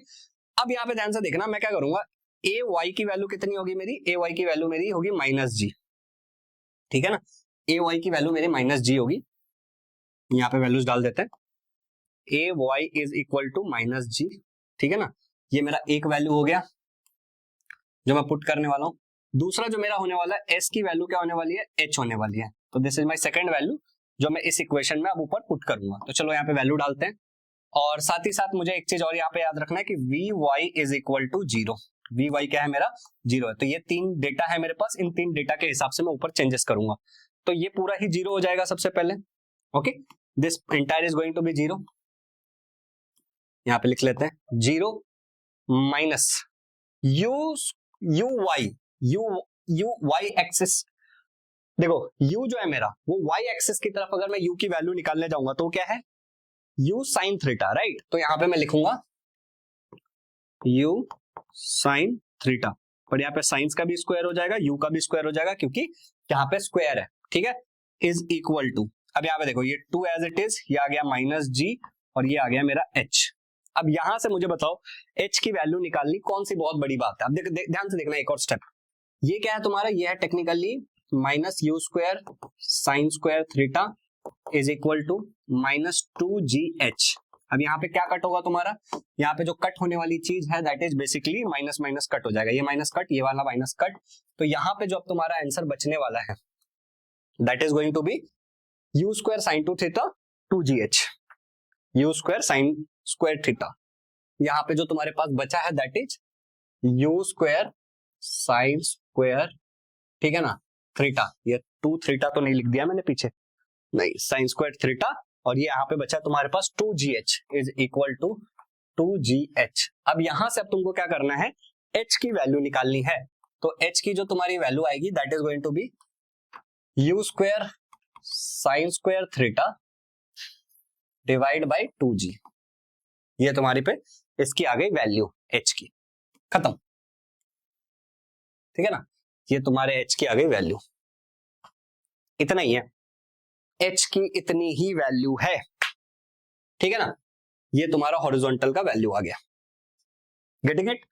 अब यहाँ पे ध्यान से देखना, मैं क्या करूंगा, a y की वैल्यू कितनी होगी मेरी, a y की वैल्यू मेरी होगी -g, ठीक है ना, a y की वैल्यू मेरी -g होगी, यहाँ पे वैल्यूज डाल देते हैं, a y is equal to -g, ठीक है ना, ये मेरा एक वैल्यू हो गया जो मैं पुट करने वाला हूँ। दूसरा जो मेरा होने वाला है, s की वैल्यू क्या होने वाली है, h होने वाली है, तो this is my second value जो मैं इस इक्वेशन में अब ऊपर पुट करूंगा। तो चलो यहाँ पे वैल्यू डालते हैं, और साथ ही साथ मुझे एक चीज और यहाँ पे याद रखना है कि vy is equal to 0, vy क्या है मेरा 0 है, तो ये 3 डेटा है मेरे पास, इन 3 डेटा के हिसाब से मैं ऊपर चेंजेस करूंगा, तो ये पूरा ही 0 हो जाएगा सबसे पहले। Okay, this entire is going to be 0, यहाँ पे लिख लेते हैं 0 माइनस u y एक्सिस, देखो u जो है मेरा वो y एक्सिस की तरफ अगर मैं u की वैल्यू निकालने जाऊंगा तो क्या है, u साइन थीटा, राइट, तो यहाँ पे मैं लिखूंगा u साइन थीटा, पर यहाँ पे साइंस का भी स्क्वायर हो जाएगा, u का भी स्क्वायर हो जाएगा, क्योंकि यहाँ पे स्क्वायर है, ठीक है, इज इक्वल टू, अब यहाँ पे देखो ये 2 एज इट इज, ये आ गया -g और ये आ गया मेरा h। अब यहां से मुझे बताओ h की वैल्यू निकालनी कौन सी बहुत बड़ी बात है। अब ध्यान से देखना एक और स्टेप, ये क्या है तुम्हारा, ये है technically -u square sine square theta is equal to -2gh। अब यहाँ पे क्या कट होगा तुम्हारा, यहाँ पे जो कट होने वाली चीज है that is basically minus minus cut हो जाएगा, ये माइनस कट, ये वाला माइनस कट, तो यहाँ पे जो अब तुम्हारा आंसर बचने वाला है that is going to be u square sine 2 theta 2gh, u square sine square theta, यहाँ पे जो तुम्हारे पास बचा है that is u square sine square, ठीक है ना, थीटा, ये 2 थीटा तो नहीं लिख दिया मैंने पीछे, नहीं, साइन स्क्वायर थीटा, और ये यहाँ पे बचा तुम्हारे पास 2gh is equal to 2gh। अब यहां से अब तुमको क्या करना है, h की वैल्यू निकालनी है, तो h की जो तुम्हारी वैल्यू आएगी that is going to be u square sine square theta divide by 2g, ये तुम्हारी पे इसकी आ गई वैल्यू h की, खत्म, ठीक है ना, ये तुम्हारे h की आ गई वैल्यू, इतना ही है, h की इतनी ही वैल्यू है, ठीक है ना, ये तुम्हारा हॉरिजॉन्टल का वैल्यू आ गया, getting it,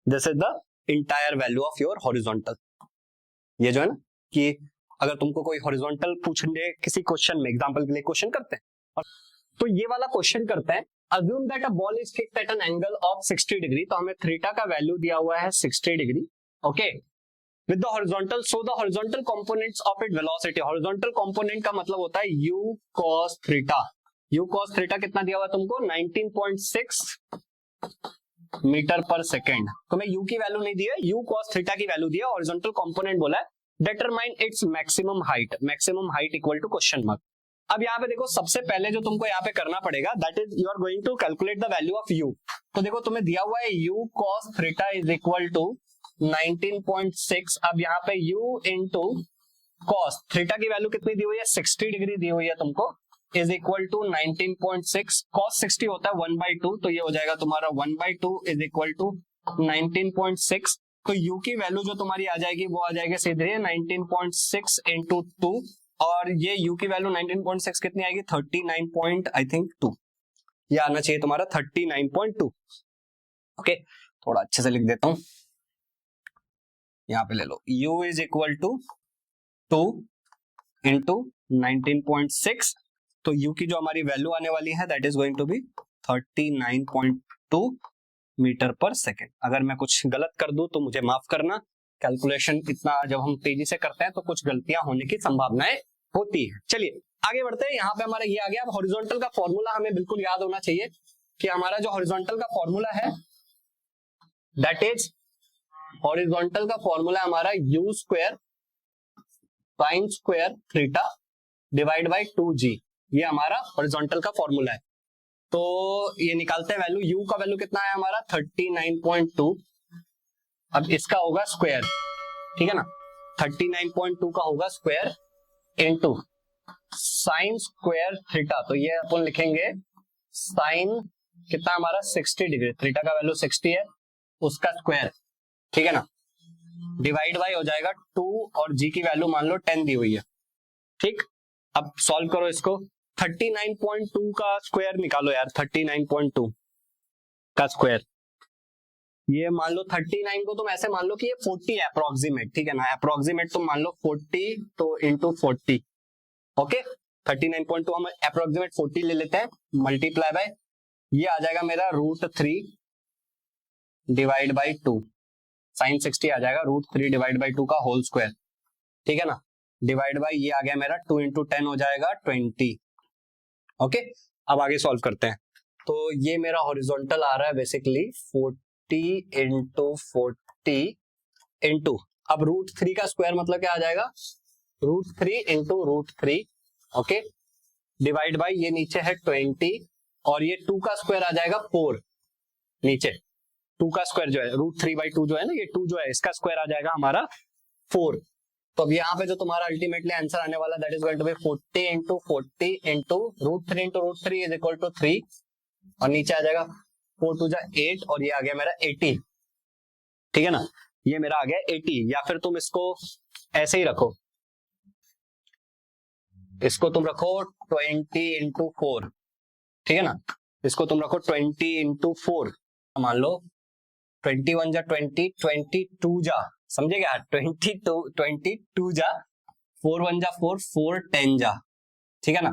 this is the entire value of your horizontal. ये जो है ना कि अगर तुमको कोई हॉरिजॉन्टल पूछने किसी क्वेश्चन में, एग्जांपल के लिए क्वेश्चन करते हैं, और तो ये वाला क्वेश्चन करते हैं, assume that a ball is kicked at an angle of 60 degree, तो हमें थीटा का वैल्यू दिया हुआ है 60 degree, okay, with the horizontal, so the horizontal components of its velocity, horizontal component का मतलब होता है u cos theta, u cos theta कितना दिया हुआ तुमको 19.6 मीटर पर सेकेंड, तो मैं u की वैल्यू नहीं दी है, u cos theta की वैल्यू दी है, horizontal component बोला है, determine its maximum height equal to question mark। अब यहाँ पे देखो सबसे पहले जो तुमको यहाँ पे करना पड़ेगा that is you are going to calculate the value of u, तो देखो तुम्हें दिया हुआ है u cos theta is equal to 19.6, अब यहाँ पे u इंटू cos थीटा की वैल्यू कितनी दी हुई है 60 डिग्री दी हुई है तुमको, इज इक्वल टू 19.6, cos 60 होता है 1/2, तो ये हो जाएगा तुम्हारा 1/2 इज इक्वल टू 19.6, तो u की वैल्यू जो तुम्हारी आ जाएगी वो आ जाएगी सीधे 19.6 इंटू 2, और ये u की वैल्यू 19.6 कितनी आएगी 39.2, ये आना चाहिए तुम्हारा 39.2। ओके, थोड़ा अच्छे से लिख देता हूं, यहाँ पे ले लो, u is equal to 2 into 19.6, तो u की जो हमारी वैल्यू आने वाली है that is going to be 39.2 metre per second. अगर मैं कुछ गलत कर दूं तो मुझे माफ करना, कैलकुलेशन इतना जब हम तेजी से करते हैं तो कुछ गलतियां होने की संभावनाएं होती है। चलिए आगे बढ़ते हैं, यहाँ पे हमारा ये आ गया। अब हॉरिजॉन्टल का फॉर्मूला हमें बिल्कुल याद होना चाहिए कि हमारा जो हॉरिजॉन्टल का फॉर्मूला है दैट इज, हॉरिजॉन्टल का फॉर्मूला हमारा u square sine square theta divide by 2g, ये हमारा हॉरिजॉन्टल का फॉर्मूला है। तो ये निकालते हैं वैल्यू, u का वैल्यू कितना है हमारा 39.2, अब इसका होगा स्क्वायर, ठीक है ना, 39.2 का होगा square into sine square theta, तो ये अपन लिखेंगे साइन कितना हमारा 60 डिग्री, थीटा का वैल्यू 60 है, उसका स्क्वायर, ठीक है ना, डिवाइड बाई हो जाएगा 2 और g की वैल्यू मान लो 10 दी हुई है, ठीक। अब सॉल्व करो इसको, 39.2 का स्क्वायर निकालो यार, 39.2 का स्क्वायर, ये मान लो 39 को तुम ऐसे मान लो कि ये 40 है अप्रोक्सीमेट, ठीक है ना, अप्रोक्सीमेट तुम मान लो 40 तो इंटू 40, ओके। 39.2 हम अप्रोक्सीमेट 40 ले लेते हैं, मल्टीप्लाई बाय ये आ जाएगा मेरा √3 डिवाइड बाई 2, साइन 60 आ जाएगा √3 डिवाइड बाई 2 का होल स्क्वायर, ठीक है ना, डिवाइड बाई ये आ गया मेरा 2 इंटू 10 हो जाएगा 20, ओके। अब आगे सॉल्व करते हैं, तो ये मेरा हॉरिजॉन्टल आ रहा है बेसिकली 40 इंटू 40 इंटू, अब √3 का स्क्वायर मतलब क्या आ जाएगा, √3 इंटू √3, ओके, डिवाइड बाई ये नीचे है 20 और ये 2 का स्क्वायर आ जाएगा 4, नीचे 2 का स्क्वायर जो है √3/2 जो है ना, ये 2 जो है इसका स्क्वायर आ जाएगा हमारा 4। तो अब यहाँ पे जो तुम्हारा अल्टीमेटली आंसर आने वाला that is going to be 40 into 40 into √3 into √3 is equal to 3 और नीचे आ जाएगा 4 2 जा 8 और ये आ गया मेरा 80, ठीक है ना, ये मेरा आ गया 80। या फिर तुम इसको ऐसे ही रखो, इसको तुम रखो 20 इंटू 4, ठीक है ना, इसको तुम रखो 20 इंटू 4, मान लो 21 जा 20, 22 जा, समझे क्या, 22 जा 4 1 जा 4, 4 10 जा, ठीक है ना।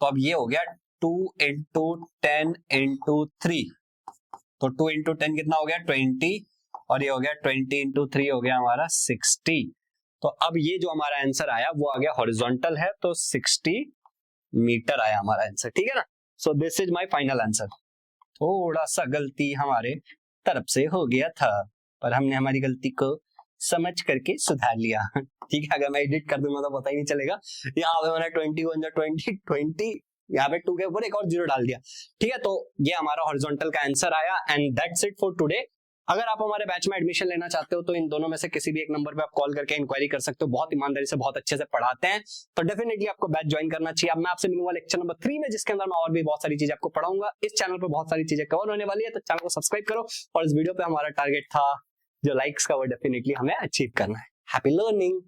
तो अब ये हो गया 2 इंटू 10 इंटू 3, तो 2 इंटू 10 कितना हो गया 20 और ये हो गया 20 इंटू 3 हो गया हमारा 60। तो अब ये जो हमारा आंसर आया वो आ गया हॉरिजॉन्टल है, तो 60 मीटर आया हमारा आंसर, ठीक है ना। सो this is my final answer. थोड़ा सा गलती हमारे तरफ से हो गया था, पर हमने हमारी गलती को समझ करके सुधार लिया, ठीक है। अगर मैं एडिट कर दूंगा तो पता ही नहीं चलेगा। यहाँ पे मैंने 21 जा 20 यहाँ पे 2 के ऊपर एक और 0 डाल दिया, ठीक है। तो ये हमारा हॉरिजॉन्टल का आंसर आया and that's it for today. अगर आप हमारे बैच में एडमिशन लेना चाहते हो तो इन दोनों में से किसी भी एक नंबर पे आप कॉल करके इंक्वायरी कर सकते हो, बहुत ईमानदारी से बहुत अच्छे से पढ़ाते हैं, तो डेफिनेटली आपको बैच ज्वाइन करना चाहिए। अब मैं आपसे मिलूंगा लेक्चर नंबर 3 में, जिसके अंदर मैं और भी बहुत सारी चीजें आपको पढ़ाऊंगा। इस चैनल पर बहुत सारी चीजें कवर होने वाली है, तो चैनल को सब्सक्राइब करो। और इस वीडियो पे हमारा टारगेट था जो लाइक्स का, वो डेफिनेटली हमें अचीव करना है। Happy learning.